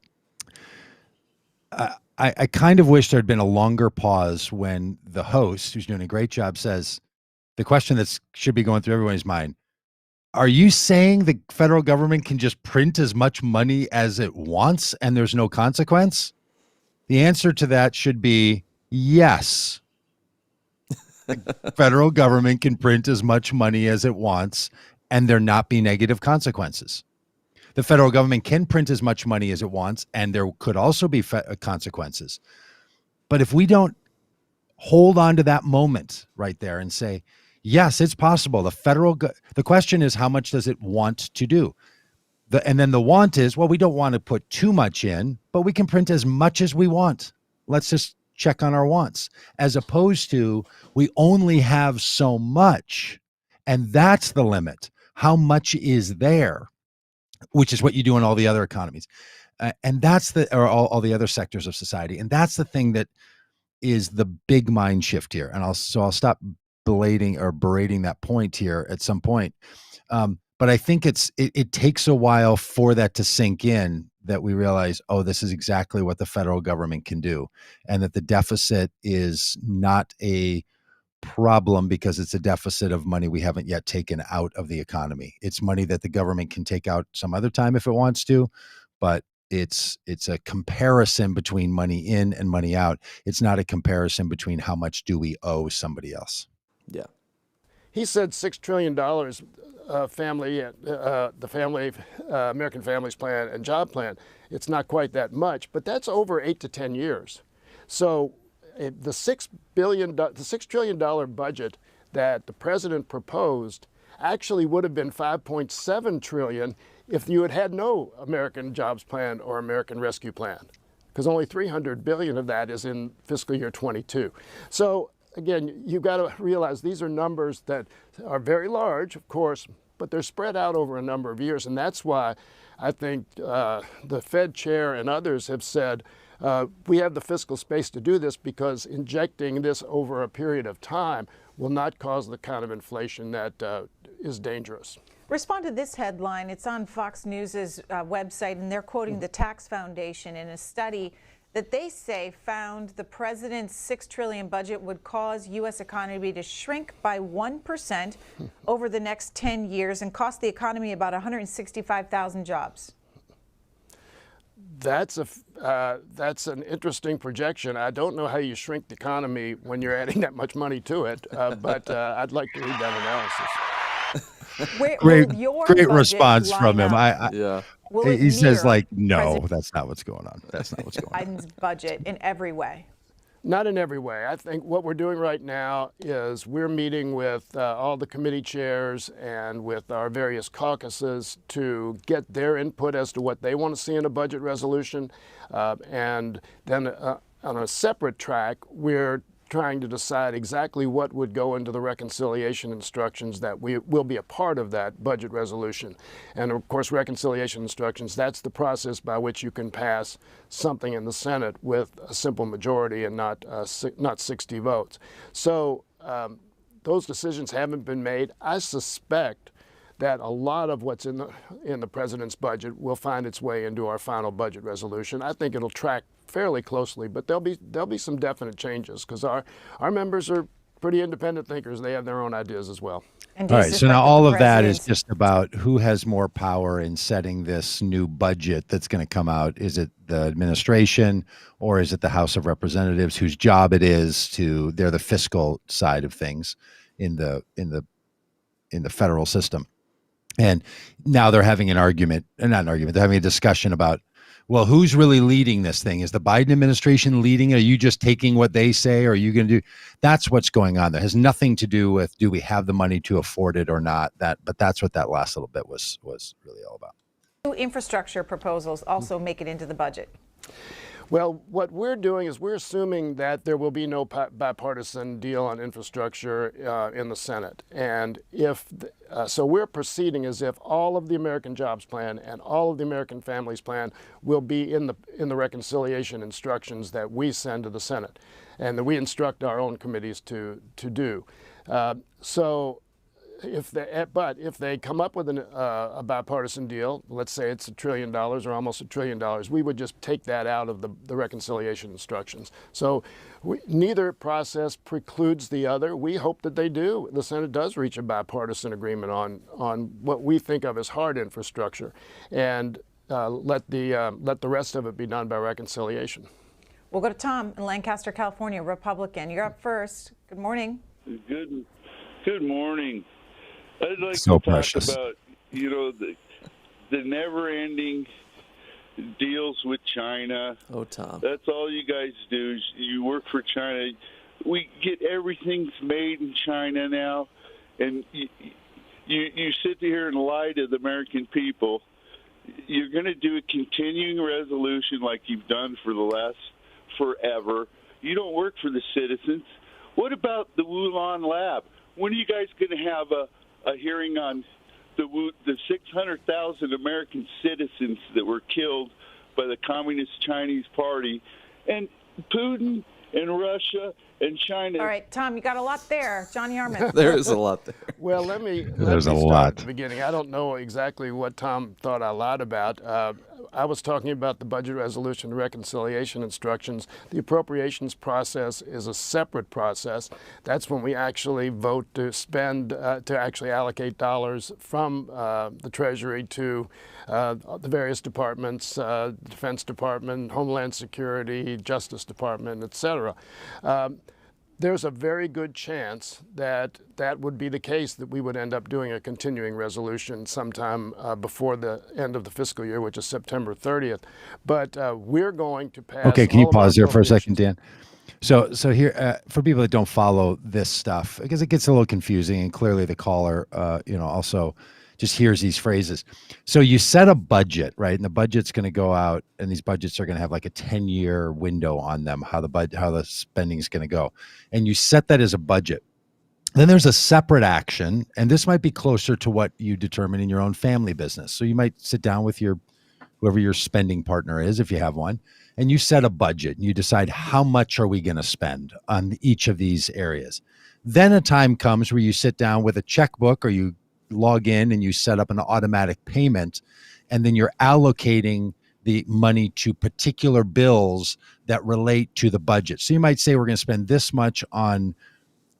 I kind of wish there had been a longer pause when the host, who's doing a great job, says the question that should be going through everyone's mind. Are you saying the federal government can just print as much money as it wants and there's no consequence? The answer to that should be yes. The federal government can print as much money as it wants and there not be negative consequences. The federal government can print as much money as it wants, and there could also be consequences. But if we don't hold on to that moment right there and say, yes, it's possible. The question is, how much does it want to do? And then the want is, well, we don't want to put too much in, but we can print as much as we want. Let's just check on our wants, as opposed to we only have so much, and that's the limit. How much is there? Which is what you do in all the other economies. And that's or all the other sectors of society. And that's the thing that is the big mind shift here. And I'll stop berating that point here at some point. But I think it takes a while for that to sink in, that we realize, oh, this is exactly what the federal government can do. And that the deficit is not a problem because it's a deficit of money we haven't yet taken out of the economy. It's money that the government can take out some other time if it wants to, but it's a comparison between money in and money out. It's not a comparison between how much do we owe somebody else. Yeah. He said $6 trillion American Families Plan and Job Plan. It's not quite that much, but that's over 8 to 10 years. So the $6 trillion budget that the president proposed actually would have been 5.7 trillion if you had had no American Jobs Plan or American Rescue Plan, because only 300 billion of that is in fiscal year 22. So again, you've got to realize these are numbers that are very large, of course, but they're spread out over a number of years, and that's why I think the Fed chair and others have said we have the fiscal space to do this, because injecting this over a period of time will not cause the kind of inflation that is dangerous. Respond to this headline. It's on Fox News's website, and they're quoting the Tax Foundation in a study that they say found the president's $6 trillion budget would cause U.S. economy to shrink by 1% over the next 10 years and cost the economy about 165,000 jobs. That's an interesting projection. I don't know how you shrink the economy when you're adding that much money to it, but I'd like to read that analysis. Great response from him. Yeah. He says, like, no, that's not what's going on. That's not what's going on. Biden's budget in every way. Not in every way. I think what we're doing right now is we're meeting with all the committee chairs and with our various caucuses to get their input as to what they want to see in a budget resolution. And then on a separate track, we're trying to decide exactly what would go into the reconciliation instructions that will be a part of that budget resolution. And of course, reconciliation instructions, that's the process by which you can pass something in the Senate with a simple majority and not 60 votes. So those decisions haven't been made. I suspect that a lot of what's in the president's budget will find its way into our final budget resolution. I think it'll track fairly closely, but there'll be some definite changes, because our members are pretty independent thinkers. They have their own ideas as well. All right, so now all of that is just about who has more power in setting this new budget that's going to come out. Is it the administration, or is it the House of Representatives, whose job it is they're the fiscal side of things in the federal system? And now they're having they're having a discussion about, well, who's really leading this thing? Is the Biden administration leading it? Are you just taking what they say? Or are you going to do? That's what's going on. That has nothing to do with, do we have the money to afford it or not? But that's what that last little bit was really all about. New infrastructure proposals also make it into the budget. Well, what we're doing is we're assuming that there will be no bipartisan deal on infrastructure in the Senate. And so we're proceeding as if all of the American Jobs Plan and all of the American Families Plan will be in the reconciliation instructions that we send to the Senate and that we instruct our own committees to do. If they come up with a bipartisan deal, let's say it's $1 trillion or almost $1 trillion, we would just take that out of the reconciliation instructions. So neither process precludes the other. We hope that they do. The Senate does reach a bipartisan agreement on what we think of as hard infrastructure, and let the rest of it be done by reconciliation. We'll go to Tom in Lancaster, California, Republican. You're up first. Good morning. Good morning. I'd like So to precious. talk about, the never-ending deals with China. Oh, Tom. That's all you guys do. Is you work for China. We get everything's made in China now, and you sit here and lie to the American people. You're going to do a continuing resolution like you've done for the last forever. You don't work for the citizens. What about the Wuhan lab? When are you guys going to have a hearing on the 600,000 American citizens that were killed by the Communist Chinese Party, and Putin and Russia and China? All right, Tom, you got a lot there. John Yarmouth. There is a lot there. Well, let me There's a start lot. at the beginning. I don't know exactly what Tom thought I lied about. I was talking about the budget resolution reconciliation instructions. The appropriations process is a separate process. That's when we actually vote to spend, to actually allocate dollars from the Treasury to the various departments, Defense Department, Homeland Security, Justice Department, et cetera. There's a very good chance that that would be the case, that we would end up doing a continuing resolution sometime before the end of the fiscal year, which is September 30th. But we're going to pass. Okay, can you all of our pause there for a second, appropriations. Dan? So here, for people that don't follow this stuff, because it gets a little confusing, and clearly the caller, also just hears these phrases. So you set a budget, right? And the budget's going to go out, and these budgets are going to have like a 10-year window on them, how the spending is going to go, and you set that as a budget. Then there's a separate action, and this might be closer to what you determine in your own family business. So you might sit down with whoever your spending partner is, if you have one, and you set a budget and you decide how much are we going to spend on each of these areas. Then a time comes where you sit down with a checkbook, or you log in and you set up an automatic payment, and then you're allocating the money to particular bills that relate to the budget. So you might say we're going to spend this much on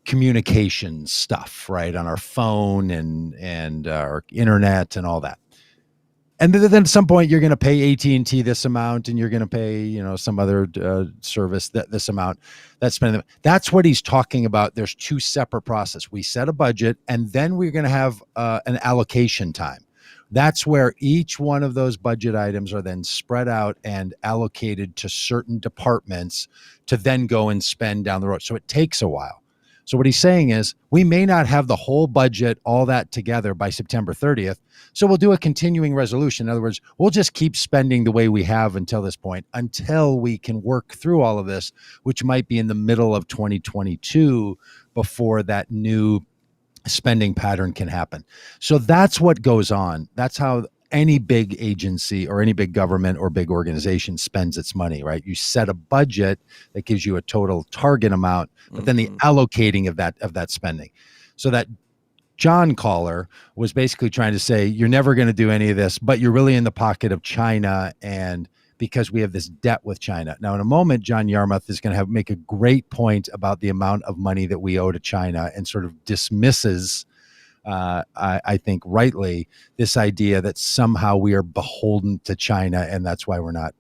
communication stuff, right, on our phone and our internet and all that. And then at some point you're going to pay AT&T this amount, and you're going to pay, some other service this amount. That's what he's talking about. There's two separate processes. We set a budget, and then we're going to have an allocation time. That's where each one of those budget items are then spread out and allocated to certain departments to then go and spend down the road. So it takes a while. So what he's saying is we may not have the whole budget, all that together by September 30th. So we'll do a continuing resolution. In other words, we'll just keep spending the way we have until this point, until we can work through all of this, which might be in the middle of 2022 before that new spending pattern can happen. So that's what goes on. That's how any big agency or any big government or big organization spends its money, right? You set a budget that gives you a total target amount, but then the allocating of that spending. So that John caller was basically trying to say, you're never going to do any of this, but you're really in the pocket of China, and because we have this debt with China. Now, in a moment, John Yarmouth is going to make a great point about the amount of money that we owe to China, and sort of dismisses, I think rightly, this idea that somehow we are beholden to China, and that's why we're not,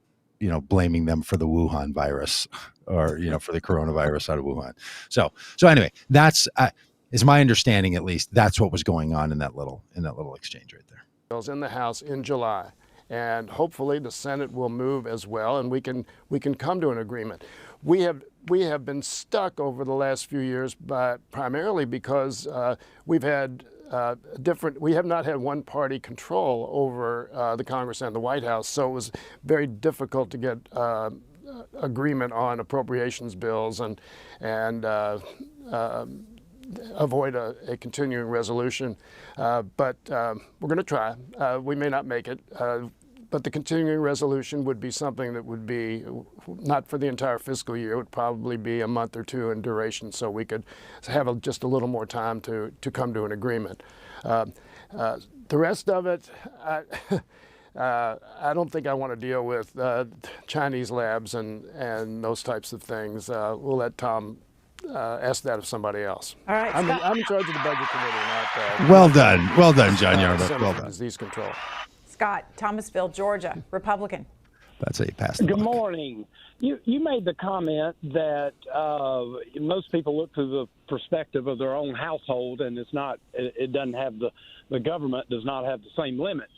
blaming them for the Wuhan virus, or for the coronavirus out of Wuhan. So anyway, that's is my understanding, at least. That's what was going on in that little exchange right there. Bills in the House in July, and hopefully the Senate will move as well, and we can come to an agreement. We have been stuck over the last few years, but primarily because we've had we have not had one party control over the Congress and the White House, so it was very difficult to get agreement on appropriations bills and avoid a continuing resolution. But we're going to try. We may not make it. But the continuing resolution would be something that would be not for the entire fiscal year. It would probably be a month or two in duration, so we could have just a little more time to come to an agreement. The rest of it, I don't think I want to deal with Chinese labs and those types of things. We'll let Tom ask that of somebody else. All right, I'm in charge of the budget committee, not Well done, John Yarmouth. Well done. Disease control. Scott, Thomasville, Georgia, Republican. That's how you pass the Good buck. morning. You made the comment that most people look through the perspective of their own household, and it doesn't have the government does not have the same limits.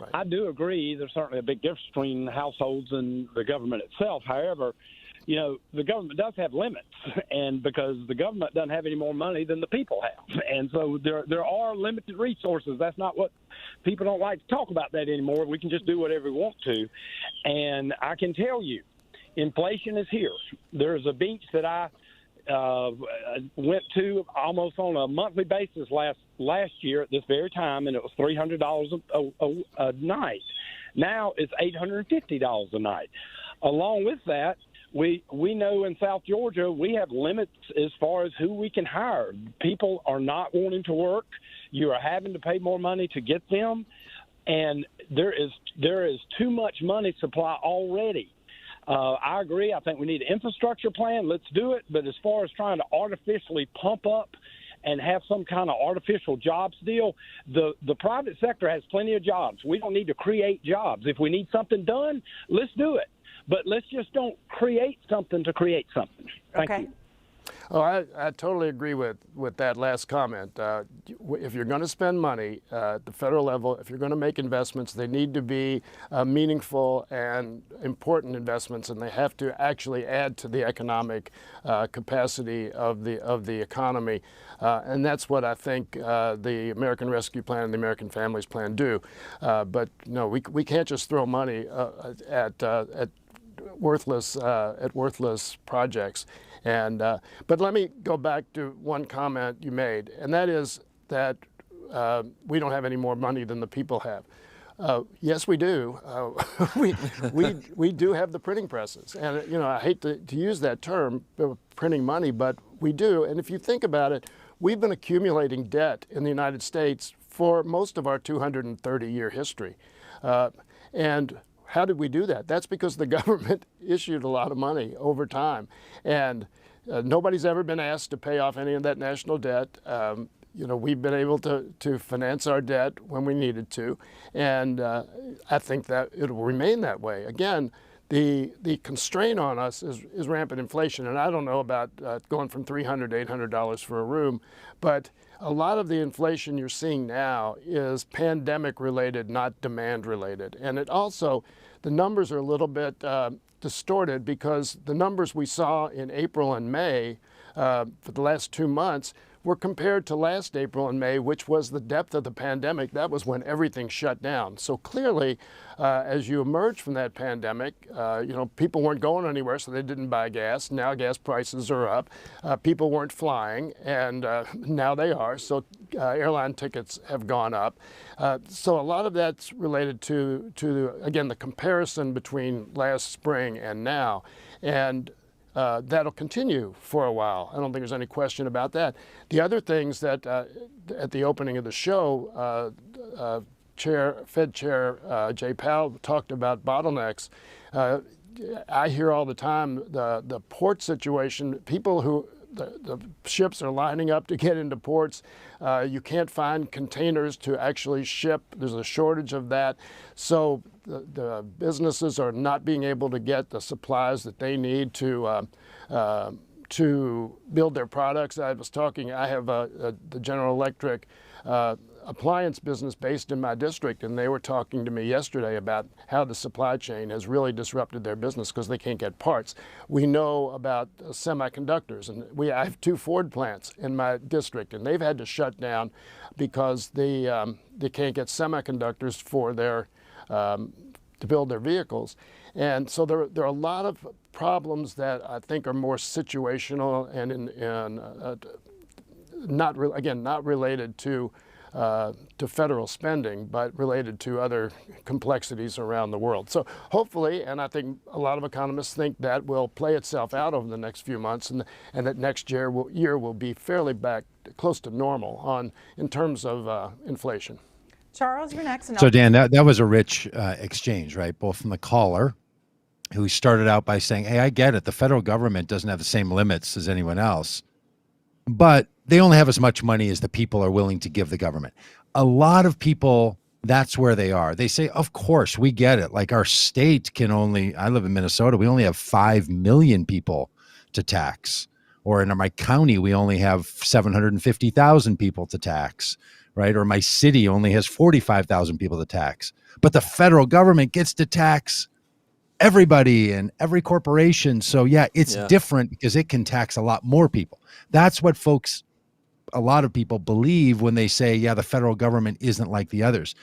Right. I do agree. There's certainly a big difference between households and the government itself. However, the government does have limits, and because the government doesn't have any more money than the people have. And so there are limited resources. That's not what people don't like to talk about that anymore. We can just do whatever we want to. And I can tell you, inflation is here. There's a beach that I went to almost on a monthly basis last year at this very time, and it was $300 a night. Now it's $850 a night. Along with that, we know in South Georgia we have limits as far as who we can hire. People are not wanting to work. You are having to pay more money to get them, and there is too much money supply already. I agree. I think we need an infrastructure plan. Let's do it. But as far as trying to artificially pump up and have some kind of artificial jobs deal, the private sector has plenty of jobs. We don't need to create jobs. If we need something done, let's do it. But let's just don't create something to create something. Thank you. Oh, I totally agree with that last comment. If you're going to spend money at the federal level, if you're going to make investments, they need to be meaningful and important investments, and they have to actually add to the economic capacity of the economy. And that's what I think the American Rescue Plan and the American Families Plan do. But no, we can't just throw money at worthless projects. And but let me go back to one comment you made, and that is that we don't have any more money than the people have. Yes, we do. We do have the printing presses, and I hate to use that term, printing money, but we do. And if you think about it, we've been accumulating debt in the United States for most of our 230-year history, and how did we do that? That's because the government issued a lot of money over time, and nobody's ever been asked to pay off any of that national debt. We've been able to finance our debt when we needed to, and I think that it will remain that way. Again, the constraint on us is rampant inflation, and I don't know about going from $300 to $800 for a room, but a lot of the inflation you're seeing now is pandemic related, not demand related. And it also, the numbers are a little bit distorted because the numbers we saw in April and May for the last 2 months were compared to last April and May, which was the depth of the pandemic. That was when everything shut down. So clearly, as you emerge from that pandemic, people weren't going anywhere, so they didn't buy gas. Now gas prices are up. People weren't flying, and now they are. So airline tickets have gone up. So a lot of that's related to again, the comparison between last spring and now. And that'll continue for a while. I don't think there's any question about that. The other things that at the opening of the show, Fed Chair Jay Powell talked about bottlenecks. I hear all the time the port situation, people who the ships are lining up to get into ports. You can't find containers to actually ship. There's a shortage of that. So the businesses are not being able to get the supplies that they need to build their products. I have the General Electric appliance business based in my district, and they were talking to me yesterday about how the supply chain has really disrupted their business because they can't get parts. We know about semiconductors, and I have 2 Ford plants in my district, and they've had to shut down because they can't get semiconductors for their to build their vehicles. And so there are a lot of problems that I think are more situational and not related to federal spending, but related to other complexities around the world. So hopefully, and I think a lot of economists think that will play itself out over the next few months, and that next year will be fairly back close to normal in terms of inflation. Charles, you're next. So Dan, that was a rich exchange, right? Both from the caller, who started out by saying, hey, I get it. The federal government doesn't have the same limits as anyone else, but they only have as much money as the people are willing to give the government. A lot of people, that's where they are. They say, of course, we get it. Like our state I live in Minnesota, we only have 5 million people to tax. Or in my county, we only have 750,000 people to tax, right? Or my city only has 45,000 people to tax. But the federal government gets to tax everybody and every corporation. So yeah, it's different because it can tax a lot more people. That's what a lot of people believe when they say, yeah, the federal government isn't like the others,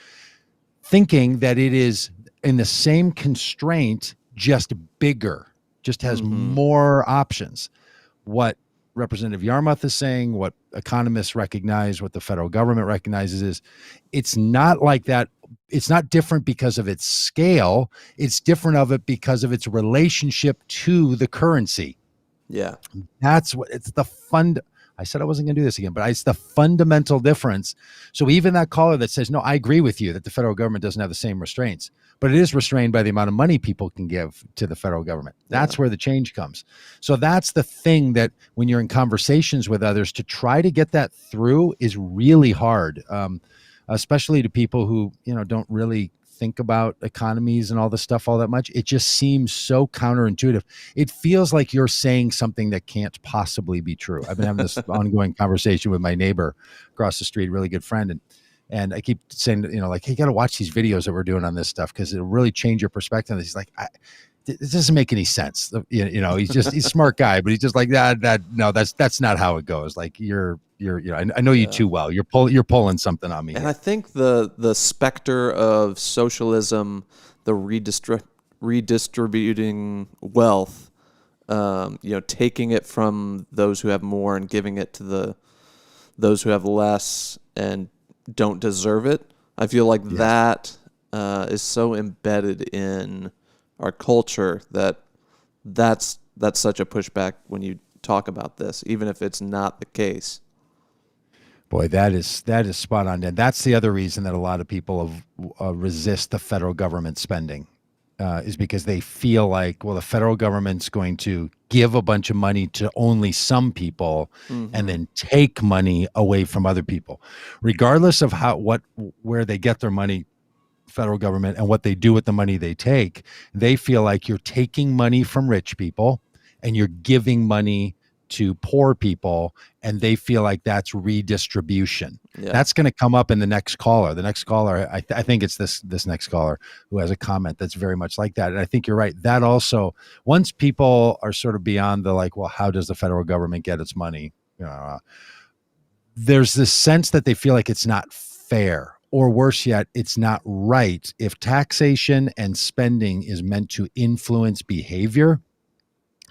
thinking that it is in the same constraint, just bigger, just has more options. What Representative Yarmouth is saying, what economists recognize, what the federal government recognizes is it's not like that. It's not different because of its scale. It's different of it because of its relationship to the currency. Yeah. That's what it's the fund. I said I wasn't going to do this again, but it's the fundamental difference. So even that caller that says, no, I agree with you that the federal government doesn't have the same restraints, but it is restrained by the amount of money people can give to the federal government. That's where the change comes. So that's the thing that when you're in conversations with others, to try to get that through is really hard, especially to people who, don't really think about economies and all this stuff all that much. It just seems so counterintuitive. It feels like you're saying something that can't possibly be true. I've been having this ongoing conversation with my neighbor across the street, really good friend, and I keep saying, like, hey, you got to watch these videos that we're doing on this stuff because it'll really change your perspective. And he's like, it doesn't make any sense. He's a smart guy, but he's just like no, that's not how it goes. Like I know you too well. You're pulling something on me. And I think the specter of socialism, the redistributing wealth, taking it from those who have more and giving it to those who have less and don't deserve it. I feel like that is so embedded in our culture that's such a pushback when you talk about this, even if it's not the case. Boy, that is spot on. And that's the other reason that a lot of people resist the federal government spending, is because they feel like, well, the federal government's going to give a bunch of money to only some people and then take money away from other people, regardless of where they get their money. Federal government and what they do with the money they take, they feel like you're taking money from rich people and you're giving money to poor people, and they feel like that's redistribution. That's going to come up in the next caller. The next caller, I think it's this next caller who has a comment that's very much like that. And I think you're right. That also, once people are sort of beyond the like, well, how does the federal government get its money? There's this sense that they feel like it's not fair. Or worse yet, it's not right. If taxation and spending is meant to influence behavior,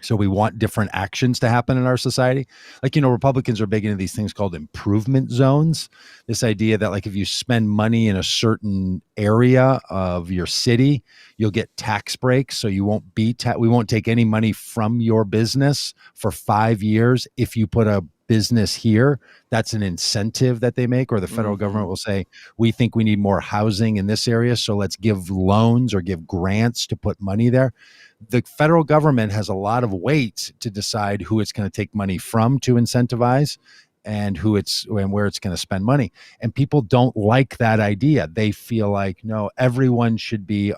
so we want different actions to happen in our society. Like, Republicans are big into these things called improvement zones. This idea that like if you spend money in a certain area of your city, you'll get tax breaks. So you won't we won't take any money from your business for 5 years if you put a business here. That's an incentive that they make, or the federal government will say, we think we need more housing in this area, so let's give loans or give grants to put money there. The federal government has a lot of weight to decide who it's going to take money from to incentivize and where it's going to spend money. And people don't like that idea. They feel like, no, everything should be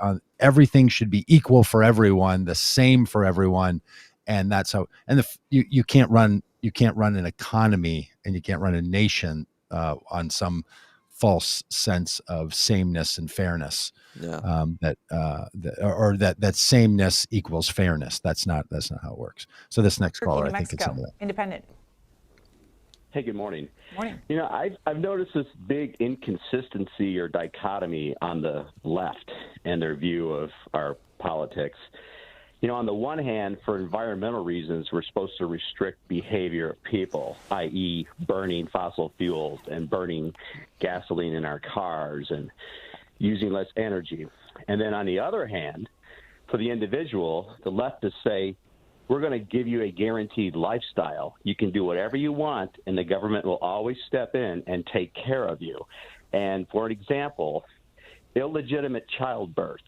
equal for everyone, the same for everyone. And that's how, and you can't run an economy and you can't run a nation on some false sense of sameness and fairness. That sameness equals fairness. That's not how it works. So this next caller, I think it's some of that. Independent. Hey, good morning. Morning. I've noticed this big inconsistency or dichotomy on the left and their view of our politics. On the one hand, for environmental reasons, we're supposed to restrict behavior of people, i.e. burning fossil fuels and burning gasoline in our cars and using less energy. And then on the other hand, for the individual, the leftists say, we're going to give you a guaranteed lifestyle. You can do whatever you want, and the government will always step in and take care of you. And for an example, illegitimate childbirth.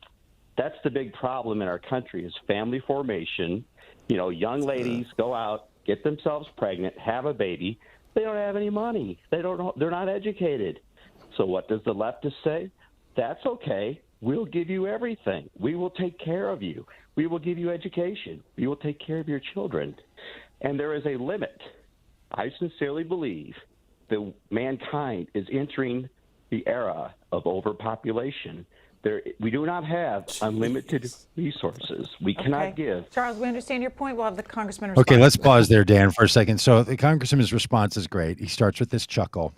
That's the big problem in our country is family formation. Young ladies go out, get themselves pregnant, have a baby. They don't have any money. They're not educated. So what does the leftist say? That's okay. We'll give you everything. We will take care of you. We will give you education. We will take care of your children. And there is a limit. I sincerely believe that mankind is entering the era of overpopulation. We do not have unlimited resources. We cannot give. Charles, we understand your point. We'll have the congressman respond. Okay, let's pause there, Dan, for a second. So the congressman's response is great. He starts with this chuckle.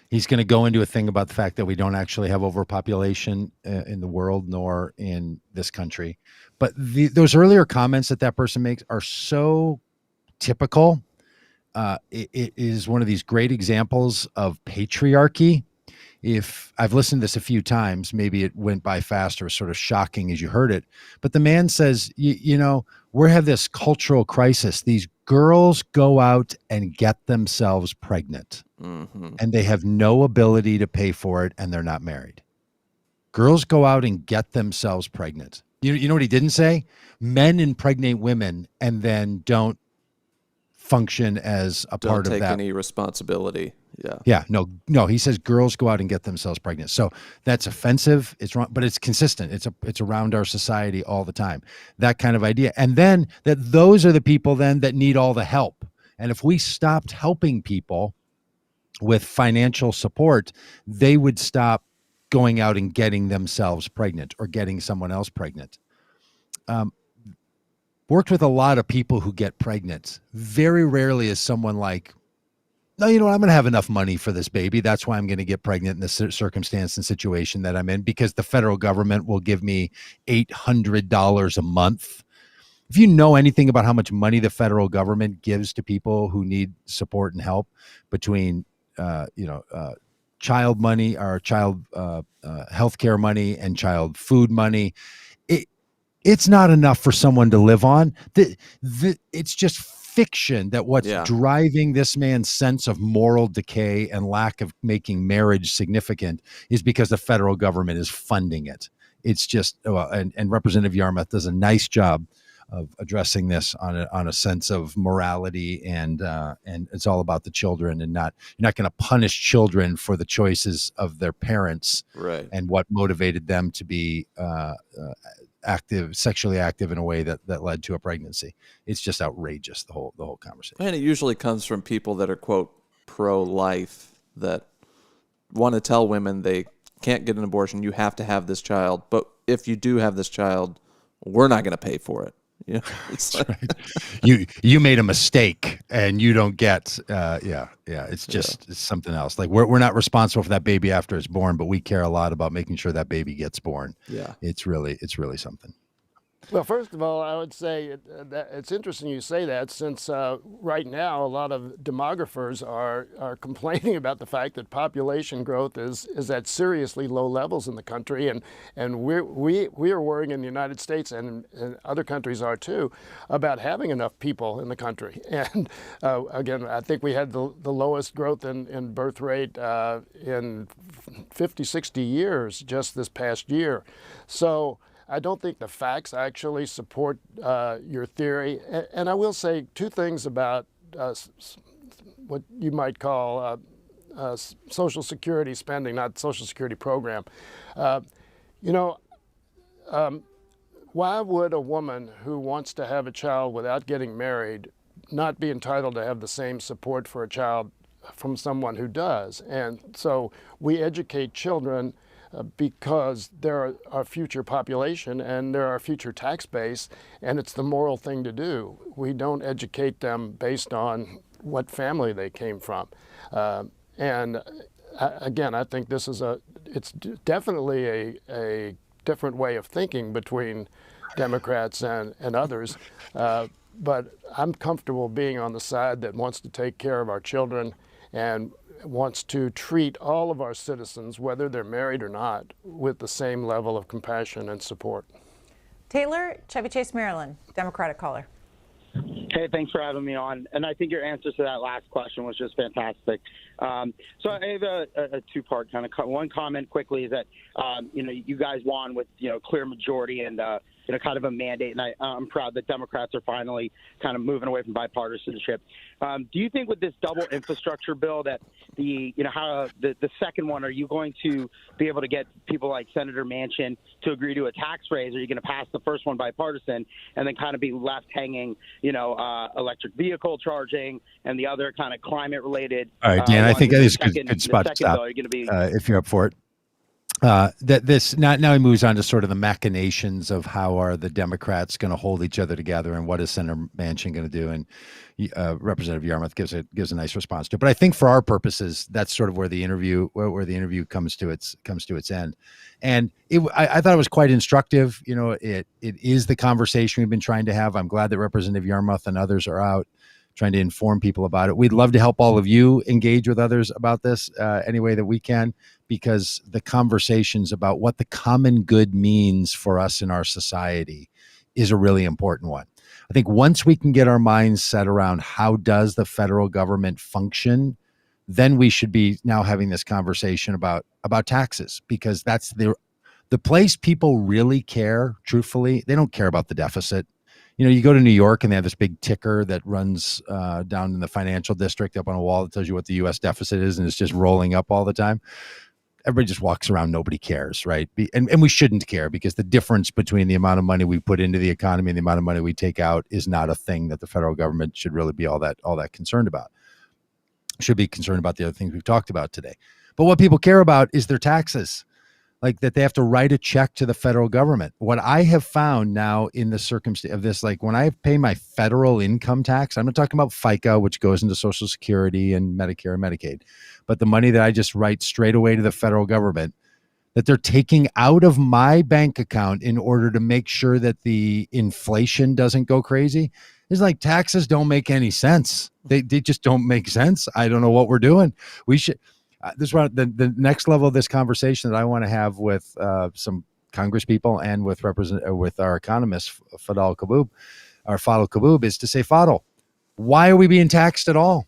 He's going to go into a thing about the fact that we don't actually have overpopulation in the world nor in this country. But those earlier comments that person makes are so typical. It is one of these great examples of patriarchy. If I've listened to this a few times, maybe it went by fast or was sort of shocking as you heard it. But the man says, we have this cultural crisis. These girls go out and get themselves pregnant and they have no ability to pay for it and they're not married. Girls go out and get themselves pregnant. You know what he didn't say? Men impregnate women and then don't function as a part of that. Don't take any responsibility. Yeah. Yeah, no. He says girls go out and get themselves pregnant. So that's offensive. It's wrong, but it's consistent. It's around our society all the time. That kind of idea, and then that those are the people then that need all the help. And if we stopped helping people with financial support, they would stop going out and getting themselves pregnant or getting someone else pregnant. Worked with a lot of people who get pregnant. Very rarely is someone like, no, you know what? I'm going to have enough money for this baby. That's why I'm going to get pregnant in the circumstance and situation that I'm in, because the federal government will give me $800 a month. If you know anything about how much money the federal government gives to people who need support and help, between child money or child healthcare money and child food money, it's not enough for someone to live on. It's just fiction that what's driving this man's sense of moral decay and lack of making marriage significant is because the federal government is funding it. It's just, and Representative Yarmouth does a nice job of addressing this on a sense of morality, and it's all about the children, and you're not going to punish children for the choices of their parents, right, and what motivated them to be sexually active in a way that led to a pregnancy. It's just outrageous, the whole conversation. And it usually comes from people that are, quote, pro-life, that want to tell women they can't get an abortion, you have to have this child, but if you do have this child, we're not going to pay for it. You know, it's like, right. you made a mistake and you don't get it's just it's something else. Like we're not responsible for that baby after it's born, but we care a lot about making sure that baby gets born. Yeah, it's really something. Well, first of all, I would say that it's interesting you say that, since right now a lot of demographers are complaining about the fact that population growth is at seriously low levels in the country, and we are worrying in the United States, and other countries are too, about having enough people in the country. And again, I think we had the lowest growth in birth rate in 50, 60 years just this past year. So I don't think the facts actually support your theory. And I will say two things about what you might call Social Security spending, not Social Security program. Why would a woman who wants to have a child without getting married not be entitled to have the same support for a child from someone who does? And so we educate children because they're our future population and they're our future tax base, and it's the moral thing to do. We don't educate them based on what family they came from. Again, I think this is it's definitely a different way of thinking between Democrats and others. But I'm comfortable being on the side that wants to take care of our children and wants to treat all of our citizens, whether they're married or not, with the same level of compassion and support. Taylor, Chevy Chase, Maryland, Democratic caller. Hey, thanks for having me on. And I think your answer to that last question was just fantastic. So I have a two-part kind of one comment quickly is that, you guys won with, clear majority and, kind of a mandate. And I'm proud that Democrats are finally kind of moving away from bipartisanship. Do you think with this double infrastructure bill that the second one, are you going to be able to get people like Senator Manchin to agree to a tax raise? Or are you going to pass the first one bipartisan and then kind of be left hanging, electric vehicle charging and the other kind of climate related? All right, Dan, I think that is a good spot to stop if you're up for it. That this now he moves on to sort of the machinations of how are the Democrats going to hold each other together and what is Senator Manchin going to do, and Representative Yarmouth gives a nice response to it. But I think for our purposes, that's sort of where the interview comes to its end. And I thought it was quite instructive. It is the conversation we've been trying to have. I'm glad that Representative Yarmouth and others are out trying to inform people about it. We'd love to help all of you engage with others about this any way that we can, because the conversations about what the common good means for us in our society is a really important one. I think once we can get our minds set around how does the federal government function, then we should be now having this conversation about taxes, because that's the place people really care, truthfully. They don't care about the deficit. You go to New York and they have this big ticker that runs down in the financial district up on a wall that tells you what the U.S. deficit is, and it's just rolling up all the time. Everybody just walks around. Nobody cares, right? And we shouldn't care, because the difference between the amount of money we put into the economy and the amount of money we take out is not a thing that the federal government should really be all that concerned about. Should be concerned about the other things we've talked about today. But what people care about is their taxes, like that they have to write a check to the federal government. What I have found now in the circumstance of this, like when I pay my federal income tax, I'm not talking about FICA, which goes into Social Security and Medicare and Medicaid, but the money that I just write straight away to the federal government, that they're taking out of my bank account in order to make sure that the inflation doesn't go crazy. It's like taxes don't make any sense. They just don't make sense. I don't know what we're doing. We should. This is what the next level of this conversation that I want to have with some Congress people and with our economist Fadl Kaboub is to say, Fadl, why are we being taxed at all?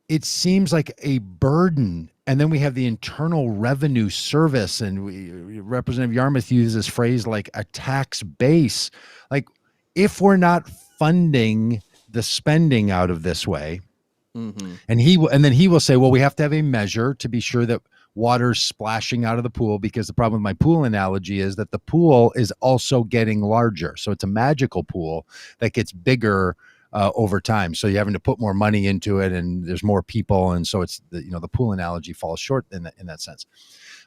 It seems like a burden. And then we have the Internal Revenue Service, and Representative Yarmouth uses this phrase like a tax base. Like, if we're not funding the spending out of this way, and then he will say, well, we have to have a measure to be sure that water's splashing out of the pool, because the problem with my pool analogy is that the pool is also getting larger. So it's a magical pool that gets bigger over time. So you're having to put more money into it, and there's more people. And so it's the pool analogy falls short in that sense.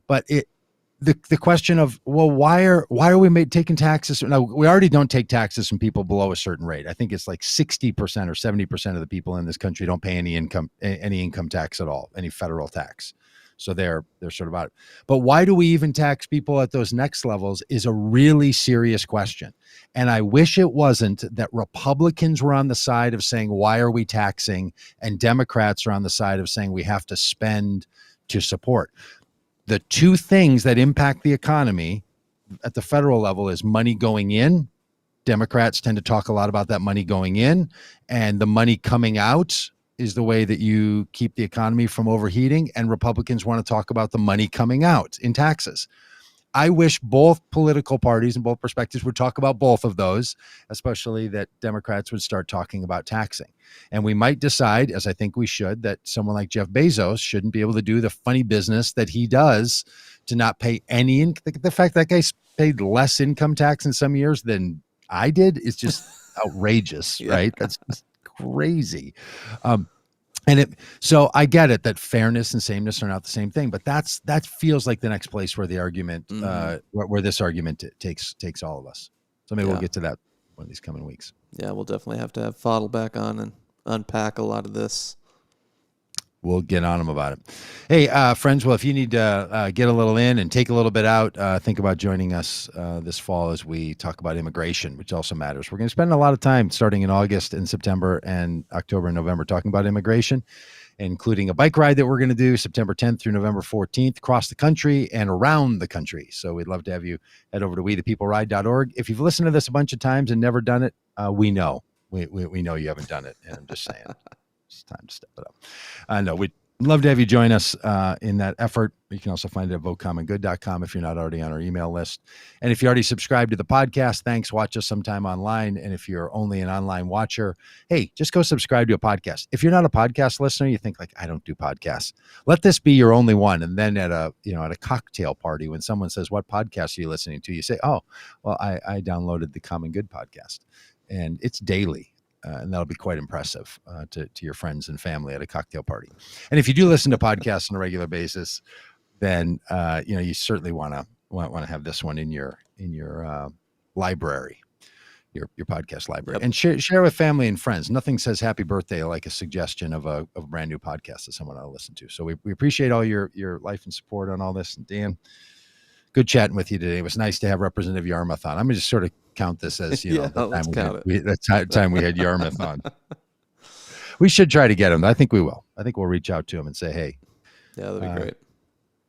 But the question of, well, why are we taking taxes? Now, we already don't take taxes from people below a certain rate. I think it's like 60% or 70% of the people in this country don't pay any income tax at all, any federal tax. So they're sort of out. But why do we even tax people at those next levels is a really serious question. And I wish it wasn't that Republicans were on the side of saying, why are we taxing? And Democrats are on the side of saying we have to spend to support. The two things that impact the economy at the federal level is money going in. Democrats tend to talk a lot about that money going in, and the money coming out is the way that you keep the economy from overheating. And Republicans want to talk about the money coming out in taxes. I wish both political parties and both perspectives would talk about both of those, especially that Democrats would start talking about taxing. And we might decide, as I think we should, that someone like Jeff Bezos shouldn't be able to do the funny business that he does to not pay any. The fact that guy's paid less income tax in some years than I did is just outrageous, right? That's just crazy. So I get it that fairness and sameness are not the same thing, but that feels like the next place where the argument, where this argument takes all of us. So maybe we'll get to that one of these coming weeks. Yeah, we'll definitely have to have Fadl back on and unpack a lot of this. We'll get on them about it. Hey, friends, well, if you need to get a little in and take a little bit out, think about joining us this fall as we talk about immigration, which also matters. We're going to spend a lot of time starting in August and September and October and November talking about immigration, including a bike ride that we're going to do September 10th through November 14th across the country and around the country. So we'd love to have you head over to wethepeopleride.org. If you've listened to this a bunch of times and never done it, we know. We know you haven't done it, and I'm just saying. It's time to step it up. I know we'd love to have you join us in that effort. You can also find it at votecommongood.com if you're not already on our email list. And if you already subscribed to the podcast, thanks. Watch us sometime online. And if you're only an online watcher, hey, just go subscribe to a podcast. If you're not a podcast listener, you think like, I don't do podcasts. Let this be your only one. And then at a cocktail party, when someone says, what podcast are you listening to? You say, oh, well, I downloaded the Common Good podcast, and it's daily. And that'll be quite impressive to your friends and family at a cocktail party. And if you do listen to podcasts on a regular basis, then you certainly want to have this one in your library, your podcast library, and share with family and friends. Nothing says happy birthday like a suggestion of a brand new podcast that someone ought to listen to. So we appreciate all your life and support on all this. And Dan, good chatting with you today. It was nice to have Representative Yarmouth on. I'm gonna just sort of count this as the time we had Yarmouth on. We should try to get him. I think we will. I think we'll reach out to him and say, hey, that'd be great.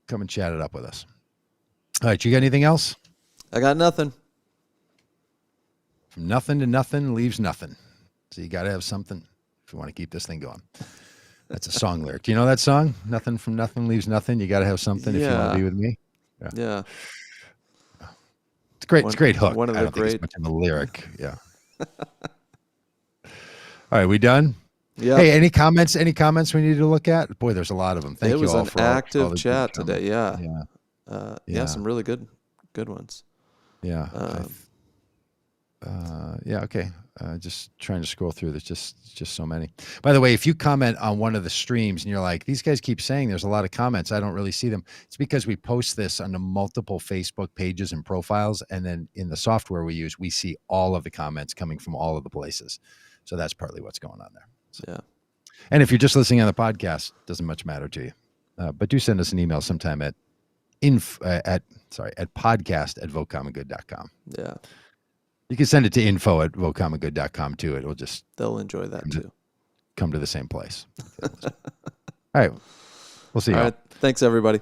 Come and chat it up with us. All right, you got anything else? I got nothing. From nothing to nothing leaves nothing. So you got to have something if you want to keep this thing going. That's a song lyric. Do you know that song? Nothing from nothing leaves nothing. You got to have something if you want to be with me. Yeah. great. It's a great hook. One of I the don't think great. it's much of a lyric. Yeah. All right, we done? Yeah. Hey, any comments? Any comments we need to look at? Boy, there's a lot of them. Thank It you was all an for all active the good chat comments. today. Yeah. Yeah. Yeah. Some really good ones. Yeah. Yeah. Okay. Just trying to scroll through. There's just so many. By the way, if you comment on one of the streams and you're like, these guys keep saying there's a lot of comments, I don't really see them. It's because we post this on multiple Facebook pages and profiles, and then in the software we use, we see all of the comments coming from all of the places. So that's partly what's going on there. So. Yeah. And if you're just listening on the podcast, it doesn't much matter to you. But do send us an email sometime at podcast@votecommongood.com. Yeah. You can send it to info@votecommongood.com too. It'll just They'll enjoy that too. Come to the same place. All right. We'll see you. All right. Thanks, everybody.